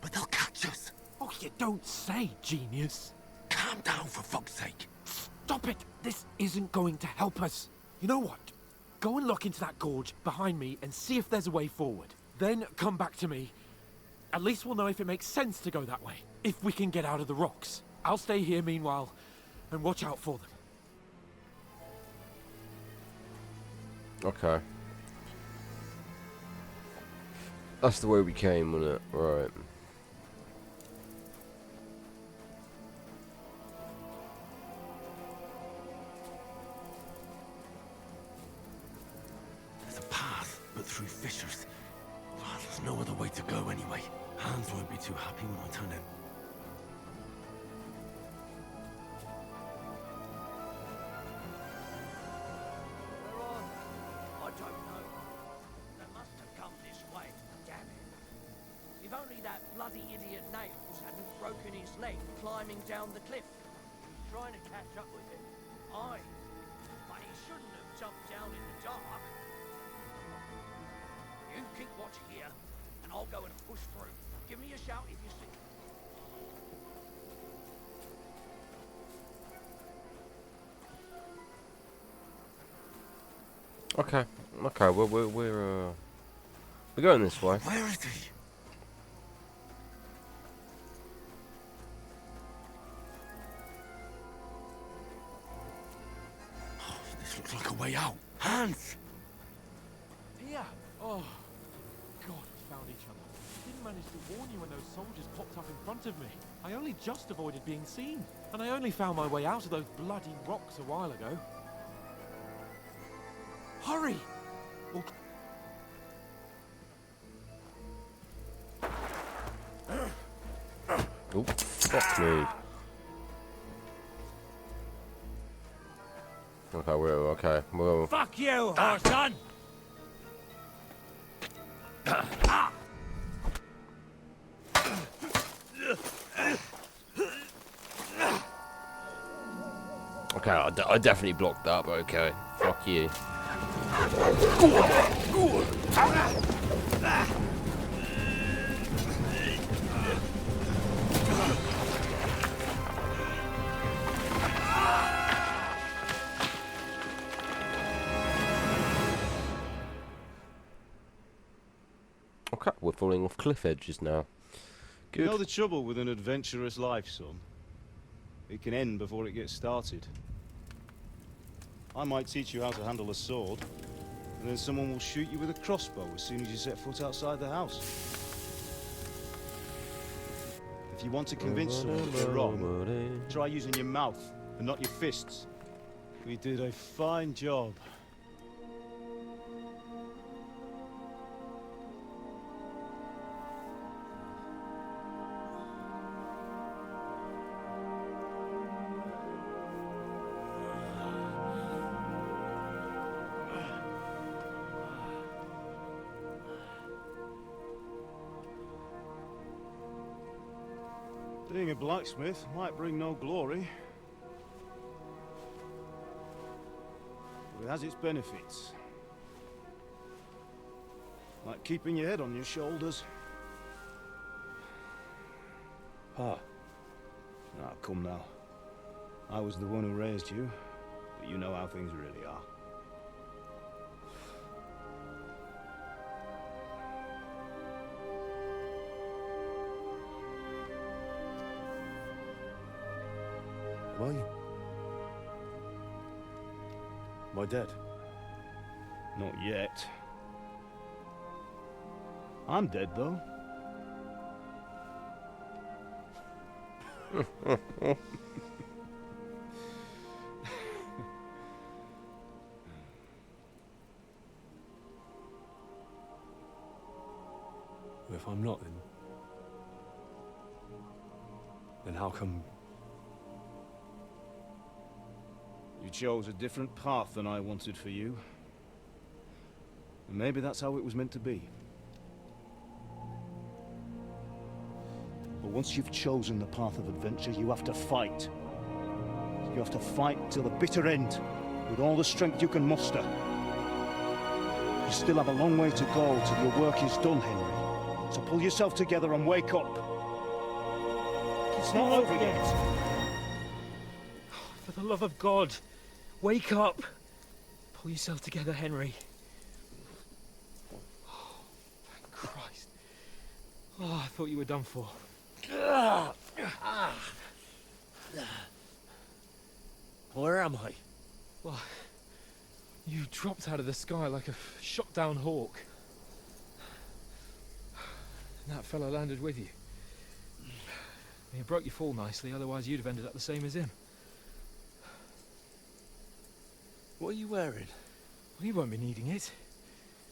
I: But they'll catch us.
C: Oh, you don't say, genius.
I: Calm down, for fuck's sake.
C: Stop it! This isn't going to help us. You know what? Go and look into that gorge behind me and see if there's a way forward. Then come back to me. At least we'll know if it makes sense to go that way. If we can get out of the rocks. I'll stay here meanwhile and watch out for them.
A: Okay. That's the way we came, wasn't it? Right.
I: There's a path, but through fissures. Oh, there's no other way to go anyway. Hans won't be too happy when I turn in. I don't know. They must have come this way. Damn it. If only that bloody idiot Nails hadn't broken his leg climbing down the cliff. Trying to catch up with him. Aye. But he shouldn't have jumped down in the dark. You keep watch here, and I'll go and push through. Give me a shout if you see.
A: Okay. Okay. We're going this way.
I: Where is he? Oh, this looks like a way out. Hans!
C: Here! Oh, God, we found each other. Didn't manage to warn you when those soldiers popped up in front of me. I only just avoided being seen. And I only found my way out of those bloody rocks a while ago. Hurry! Or
A: Oh, fuck me. Okay, we're okay. Well.
B: Fuck you, Horson!
A: Okay, I definitely blocked that, but okay. Fuck you. Okay, we're falling off cliff edges now.
R: You know the trouble with an adventurous life, son? It can end before it gets started. I might teach you how to handle a sword, and then someone will shoot you with a crossbow as soon as you set foot outside the house. If you want to convince someone that they're wrong, try using your mouth and not your fists. We did a fine job. Being a blacksmith might bring no glory, but it has its benefits. Like keeping your head on your shoulders. Pa. Ah, come now. I was the one who raised you, but you know how things really are. Am I dead? Not yet. I'm dead, though.
S: If I'm not, then how come...
R: You chose a different path than I wanted for you. And maybe that's how it was meant to be. But once you've chosen the path of adventure, you have to fight. You have to fight till the bitter end, with all the strength you can muster. You still have a long way to go till your work is done, Henry. So pull yourself together and wake up. It's not over yet.
B: For the love of God, wake up! Pull yourself together, Henry. Oh, thank Christ. Oh, I thought you were done for.
M: Where am I?
B: Well, you dropped out of the sky like a shot-down hawk. And that fella landed with you. You broke your fall nicely, otherwise you'd have ended up the same as him.
M: What are you wearing?
B: Well, you won't be needing it.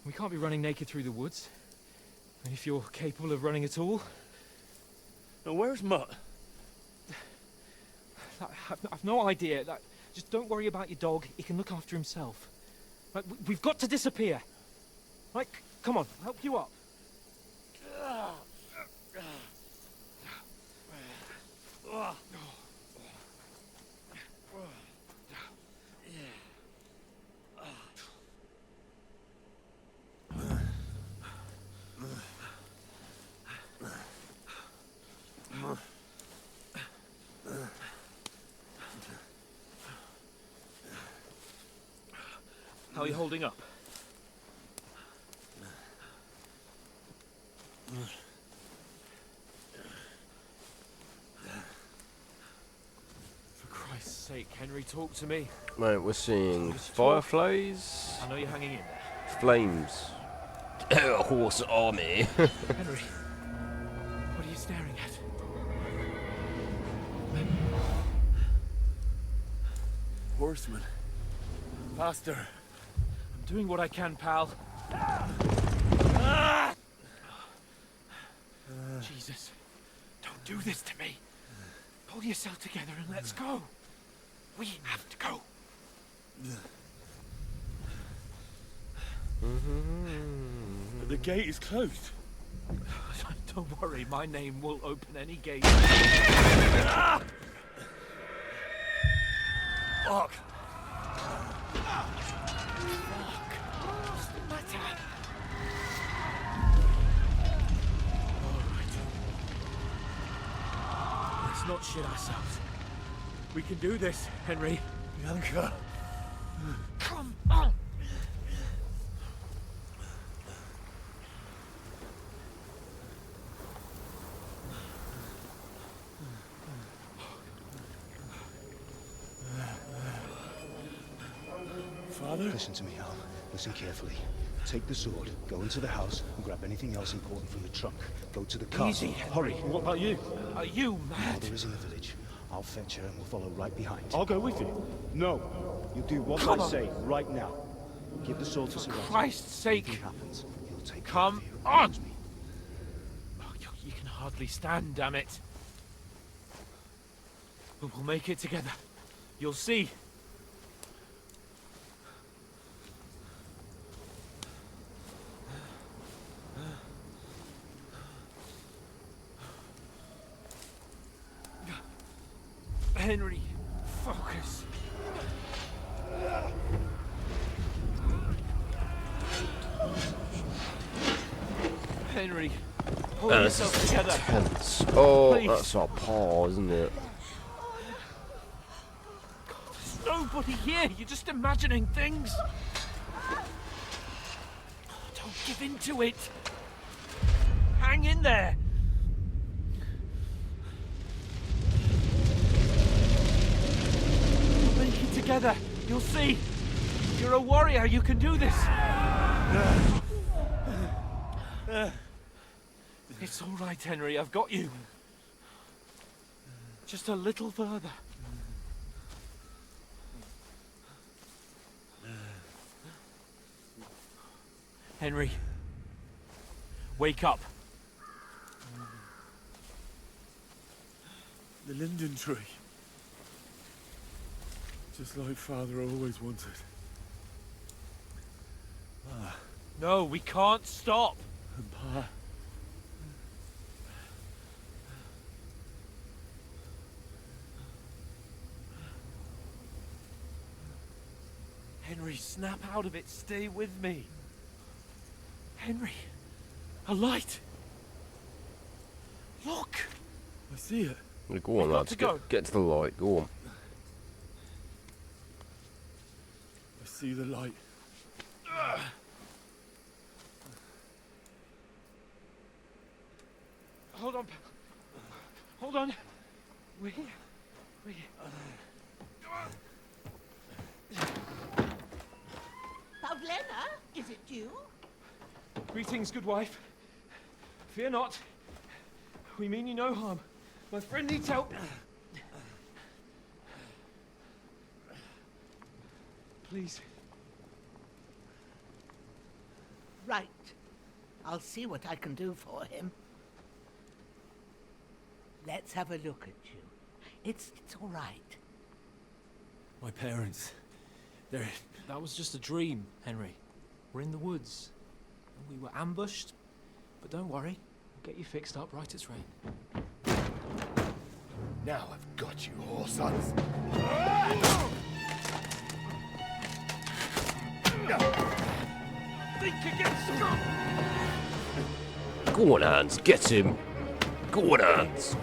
B: We can't be running naked through the woods. And if you're capable of running at all...
M: Now, where's Mutt?
B: I've no idea. Just don't worry about your dog. He can look after himself. Right, we've got to disappear. Right, come on, I'll help you up. How are you holding up? For Christ's sake, Henry, talk to me.
A: Mate, we're seeing fireflies.
B: I know you're hanging in there.
A: Flames. A horse army.
B: Henry, what are you staring at?
M: Horseman. Faster.
B: I'm doing what I can, pal. Jesus, don't do this to me. Pull yourself together and let's go. We have to go.
F: The gate is closed.
B: Don't worry, my name will open any gate.
M: Fuck.
B: What's the matter? All right. Let's not shit ourselves. We can do this, Henry.
M: Bianca.
B: Come on!
R: Father? Listen to me, Hal. Listen carefully. Take the sword, go into the house, and grab anything else important from the trunk. Go to the castle.
B: Easy,
R: Hurry.
B: What about you? Are you mad?
R: Mother is in the village. I'll fetch her and we'll follow right behind.
F: I'll go with you.
R: No. You do what
B: Come
R: I
B: on.
R: say right now. Give the sword to
B: For
R: Sir
B: Christ's sake.
R: Anything happens, he'll take
B: Come on! Oh, you can hardly stand, damn it. But we'll make it together. You'll see. Henry, focus. Henry, pull yourself together.
A: Tense. Oh,
B: Please.
A: that's our paw, isn't it?
B: There's nobody here. You're just imagining things. Don't give in to it. Hang in there. We'll make it together. You'll see. You're a warrior. You can do this. It's all right, Henry. I've got you. Just a little further. Henry, wake up.
G: The linden tree. Just like Father always wanted.
B: No, we can't stop.
G: And Pa.
B: Henry, snap out of it. Stay with me. Henry, a light. Look.
G: I see it.
A: Yeah, go on, lads. Get to the light. Go on.
G: I see the light.
B: Hold on. Hold on. We.
T: Pavlena, is it you?
B: Greetings, good wife. Fear not. We mean you no harm. My friend needs help. Please.
T: Right. I'll see what I can do for him. Let's have a look at you. It's all right.
E: My parents. That was just a dream, Henry. We're in the woods. We were ambushed. But don't worry. We'll get you fixed up right as rain.
K: Now I've got you, whore sons.
B: Think again, Scott!
A: Go on, Hans. Get him. Go on, Hans.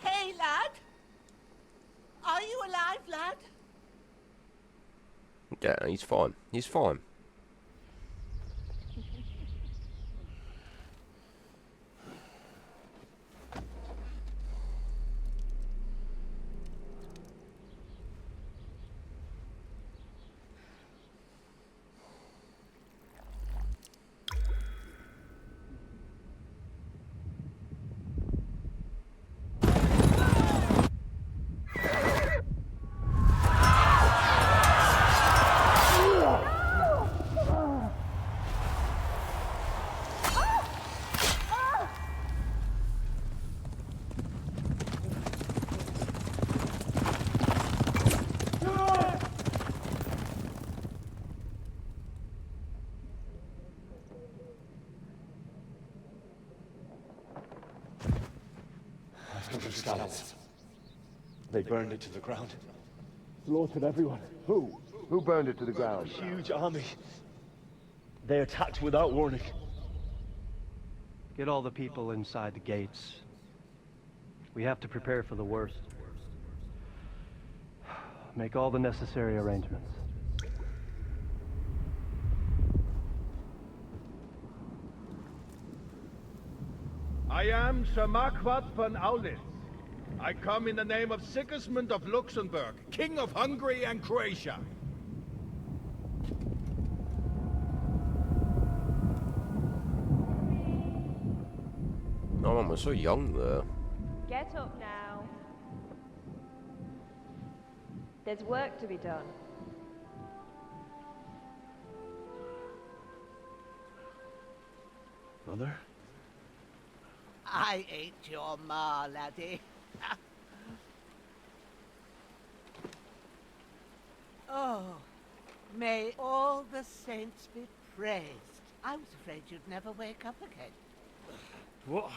T: Hey, lad. Are you alive, lad?
A: Yeah, he's fine. He's fine.
R: They burned it to the ground.
K: Slaughtered everyone. Who? Who burned it to the ground?
R: A huge army. They attacked without warning.
U: Get all the people inside the gates. We have to prepare for the worst. Make all the necessary arrangements.
Q: I am Sir Marquardt von Aulitz. I come in the name of Sigismund of Luxembourg, King of Hungary and Croatia.
A: Oh, man, we're so young there.
H: Get up now. There's work to be done.
S: Mother?
T: I ain't your ma, laddie. Oh, may all the saints be praised. I was afraid you'd never wake up again.
J: What?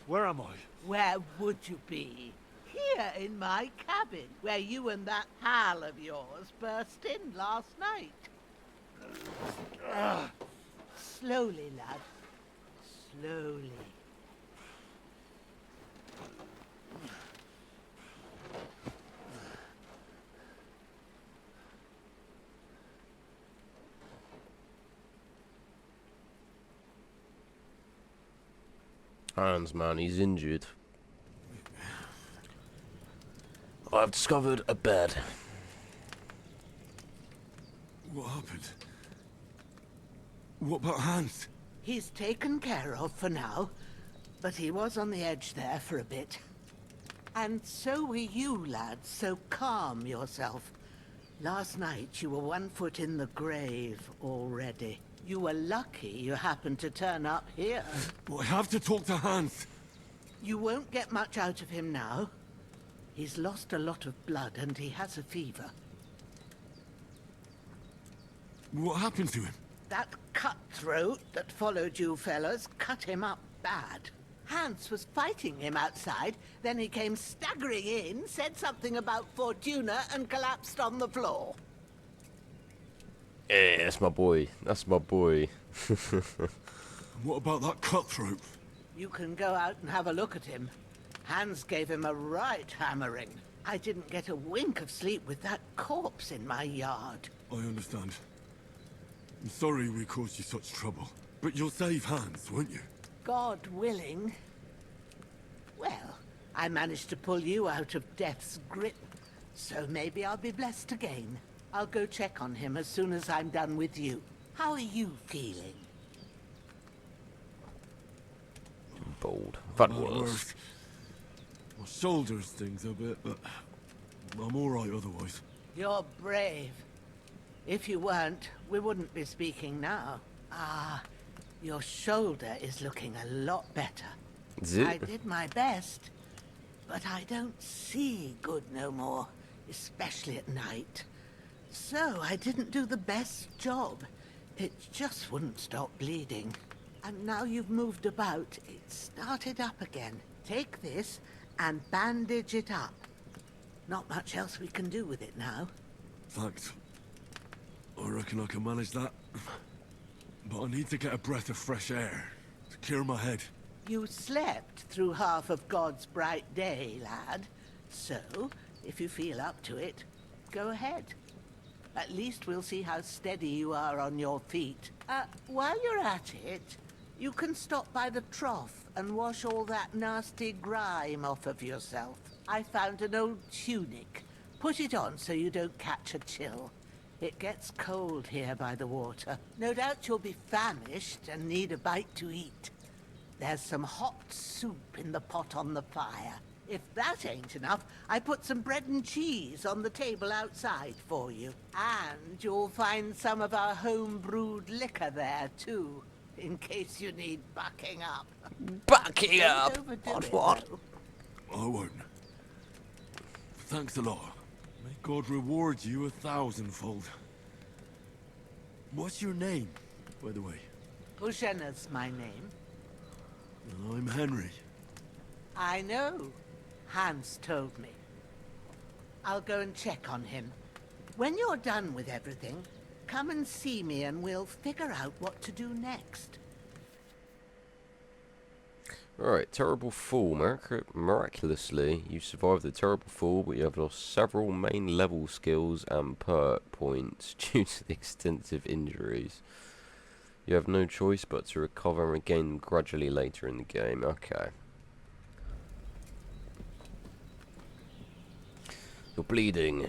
J: Where am I?
T: Where would you be? Here in my cabin, where you and that pal of yours burst in last night. Slowly, lad. Slowly.
A: Hans, man, he's injured. I've discovered a bed.
J: What happened? What about Hans?
T: He's taken care of for now, but he was on the edge there for a bit. And so were you, lad, so calm yourself. Last night you were 1 foot in the grave already. You were lucky you happened to turn up here.
J: But I have to talk to Hans.
T: You won't get much out of him now. He's lost a lot of blood and he has a fever.
J: What happened to him?
T: That cutthroat that followed you fellas cut him up bad. Hans was fighting him outside, then he came staggering in, said something about Fortuna and collapsed on the floor.
A: Yeah, that's my boy. That's my boy.
J: What about that cutthroat?
T: You can go out and have a look at him. Hans gave him a right hammering. I didn't get a wink of sleep with that corpse in my yard.
J: I understand. I'm sorry we caused you such trouble. But you'll save Hans, won't you?
T: God willing. Well, I managed to pull you out of death's grip, so maybe I'll be blessed again. I'll go check on him as soon as I'm done with you. How are you feeling?
A: Bold. That was.
J: My shoulder stings a bit, but I'm alright otherwise.
T: You're brave. If you weren't, we wouldn't be speaking now. Ah, your shoulder is looking a lot better.
A: Is it?
T: I did my best, but I don't see good no more, especially at night. So I didn't do the best job. It just wouldn't stop bleeding. And now you've moved about, it started up again. Take this and bandage it up. Not much else we can do with it now.
J: Thanks. I reckon I can manage that. But I need to get a breath of fresh air to clear my head.
T: You slept through half of God's bright day, lad. So, if you feel up to it, go ahead. At least we'll see how steady you are on your feet. While you're at it, you can stop by the trough and wash all that nasty grime off of yourself. I found an old tunic. Put it on so you don't catch a chill. It gets cold here by the water. No doubt you'll be famished and need a bite to eat. There's some hot soup in the pot on the fire. If that ain't enough, I put some bread and cheese on the table outside for you. And you'll find some of our home-brewed liquor there, too, in case you need bucking up.
A: Bucking
T: Don't
A: up?
T: overdo
A: On
T: it,
A: what?
T: though.
J: I won't. Thanks a lot. May God reward you 1,000-fold. What's your name, by the way?
T: Pushena's my name.
J: I'm Henry.
T: I know. Hans told me. I'll go and check on him. When you're done with everything, come and see me and we'll figure out what to do next.
A: Right, terrible fall. Miraculously, you survived the terrible fall, but you have lost several main level skills and perk points due to the extensive injuries. You have no choice but to recover and regain them gradually later in the game. Okay. You're bleeding.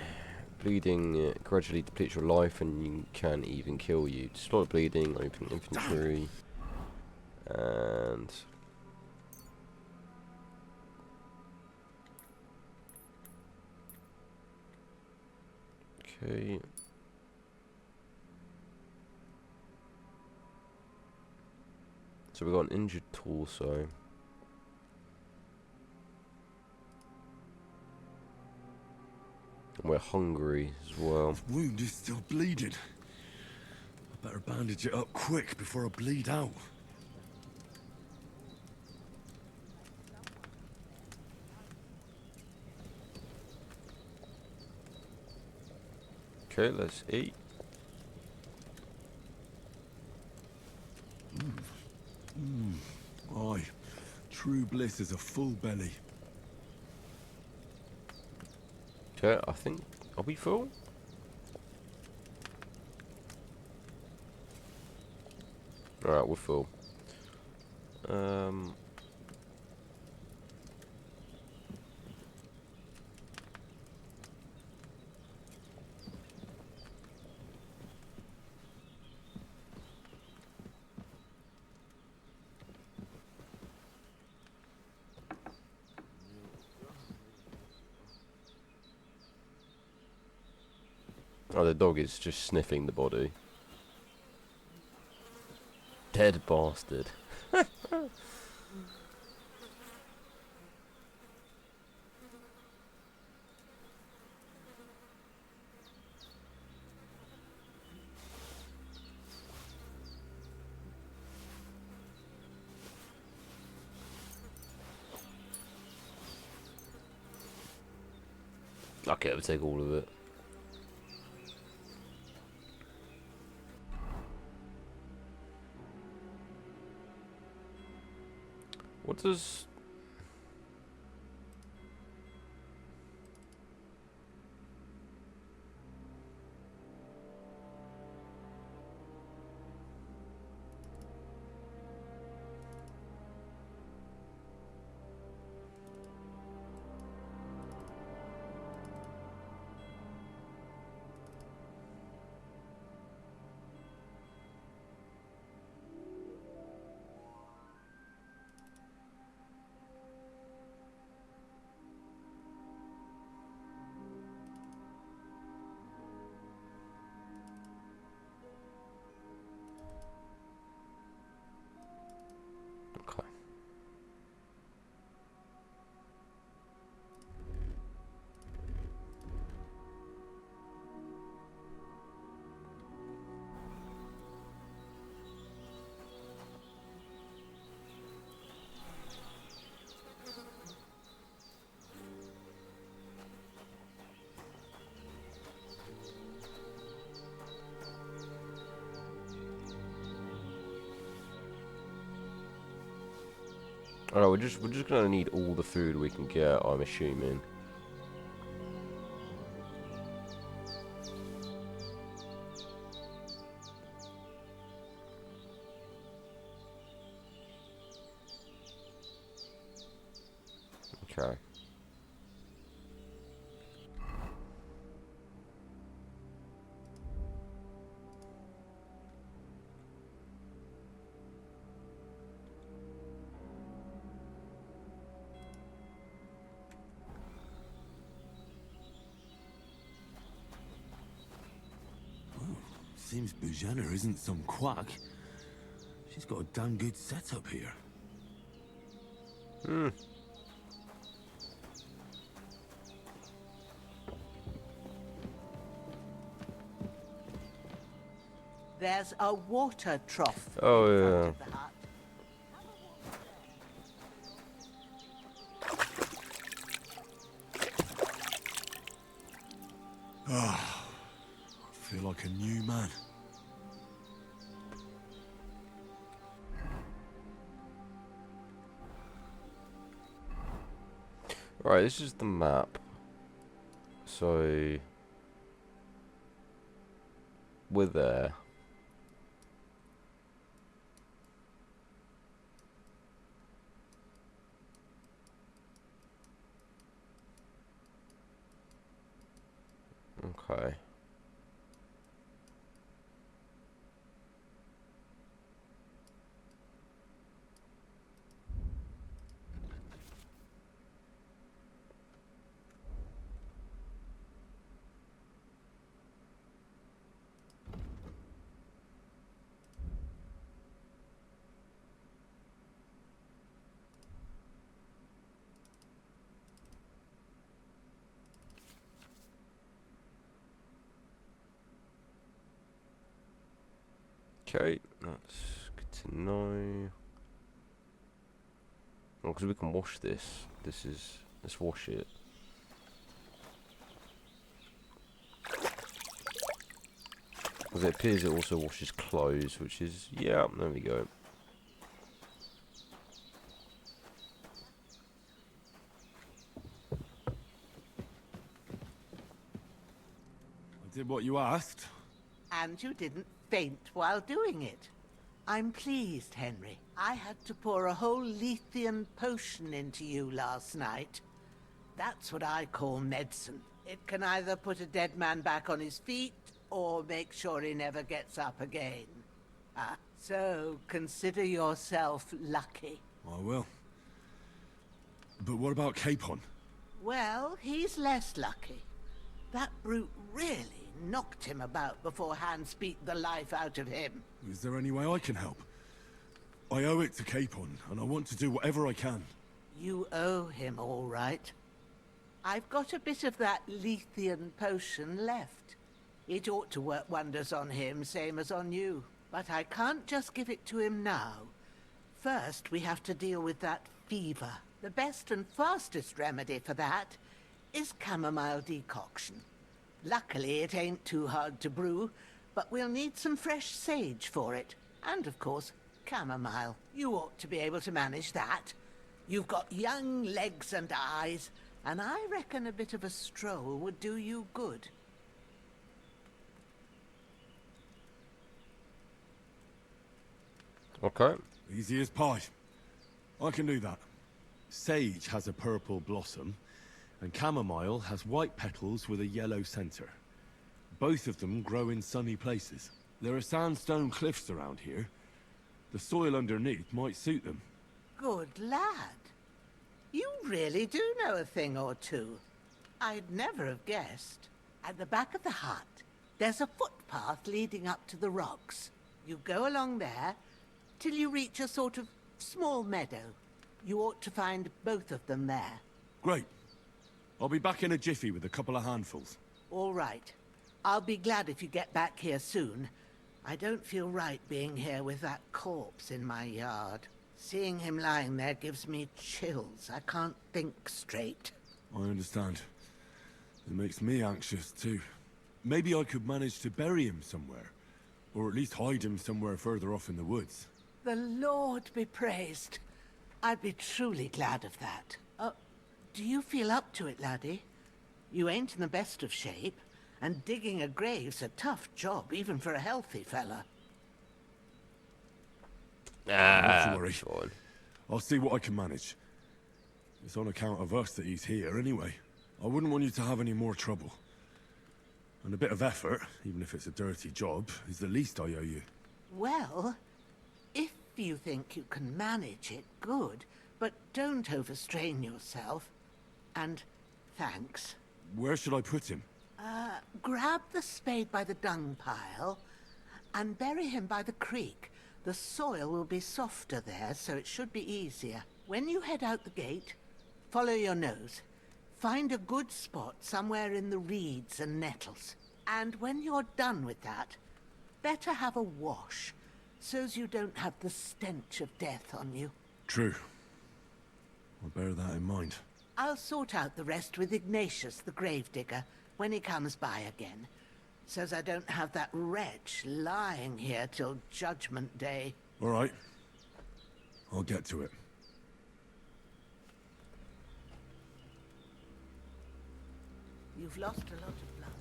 A: Bleeding gradually depletes your life and can even kill you. Destroy bleeding, open infantry. And... okay. So we've got an injured torso. And we're hungry as well.
J: His wound is still bleeding. I better bandage it up quick before I bleed out.
A: Okay, let's eat.
J: Aye. True bliss is a full belly.
A: Okay, I think... are we full? Alright, we're full. Oh, the dog is just sniffing the body. Dead bastard. Okay, I'll take all of it. What does... okay. Alright, we're just gonna need all the food we can get, I'm assuming. Okay.
J: Seems Bujana isn't some quack. She's got a damn good setup here.
A: Hmm.
T: There's a water trough.
A: Oh,
T: in
A: yeah.
T: front of the hut.
J: Ah, I feel like a new man.
A: Right, this is the map. So... we're there. Okay, that's good to know. Oh, because we can wash this. Let's wash it. Because it appears it also washes clothes, which is, yeah, there we go.
G: I did what you asked.
T: And you didn't faint while doing it. I'm pleased, Henry. I had to pour a whole Lethean potion into you last night. That's what I call medicine. It can either put a dead man back on his feet, or make sure he never gets up again. So consider yourself lucky.
G: I will. But what about Capon?
T: Well, he's less lucky. That brute really knocked him about before Hans beat the life out of him.
G: Is there any way I can help? I owe it to Capon, and I want to do whatever I can.
T: You owe him, all right. I've got a bit of that Lethean potion left. It ought to work wonders on him, same as on you. But I can't just give it to him now. First, we have to deal with that fever. The best and fastest remedy for that is chamomile decoction. Luckily, it ain't too hard to brew, but we'll need some fresh sage for it. And, of course, chamomile. You ought to be able to manage that. You've got young legs and eyes, and I reckon a bit of a stroll would do you good.
A: Okay.
G: Easy as pie. I can do that. Sage has a purple blossom, and chamomile has white petals with a yellow center. Both of them grow in sunny places. There are sandstone cliffs around here. The soil underneath might suit them.
T: Good lad. You really do know a thing or two. I'd never have guessed. At the back of the hut, there's a footpath leading up to the rocks. You go along there till you reach a sort of small meadow. You ought to find both of them there.
G: Great. I'll be back in a jiffy with a couple of handfuls.
T: All right. I'll be glad if you get back here soon. I don't feel right being here with that corpse in my yard. Seeing him lying there gives me chills. I can't think straight.
G: I understand. It makes me anxious, too. Maybe I could manage to bury him somewhere. Or at least hide him somewhere further off in the woods.
T: The Lord be praised. I'd be truly glad of that. Do you feel up to it, laddie? You ain't in the best of shape, and digging a grave's a tough job, even for a healthy fella.
G: Not to worry. I'll see what I can manage. It's on account of us that he's here, anyway. I wouldn't want you to have any more trouble. And a bit of effort, even if it's a dirty job, is the least I owe you.
T: Well, if you think you can manage it, good. But don't overstrain yourself. And thanks.
G: Where should I put him?
T: Grab the spade by the dung pile and bury him by the creek. The soil will be softer there, so it should be easier. When you head out the gate, follow your nose. Find a good spot somewhere in the reeds and nettles. And when you're done with that, better have a wash, so's you don't have the stench of death on you.
G: True. I'll bear that in mind.
T: I'll sort out the rest with Ignatius, the gravedigger, when he comes by again, so's I don't have that wretch lying here till Judgment Day.
G: All right. I'll get to it.
T: You've lost a lot of blood.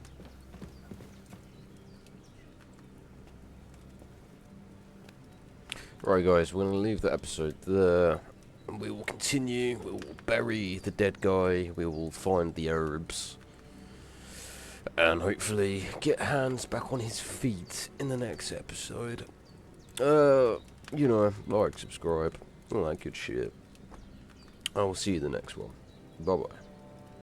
A: Right, guys, we're going to leave the episode there. And we will continue. We will bury the dead guy. We will find the herbs. And hopefully get Hans back on his feet in the next episode. You know, like, subscribe, all that good shit. I will see you in the next one. Bye-bye.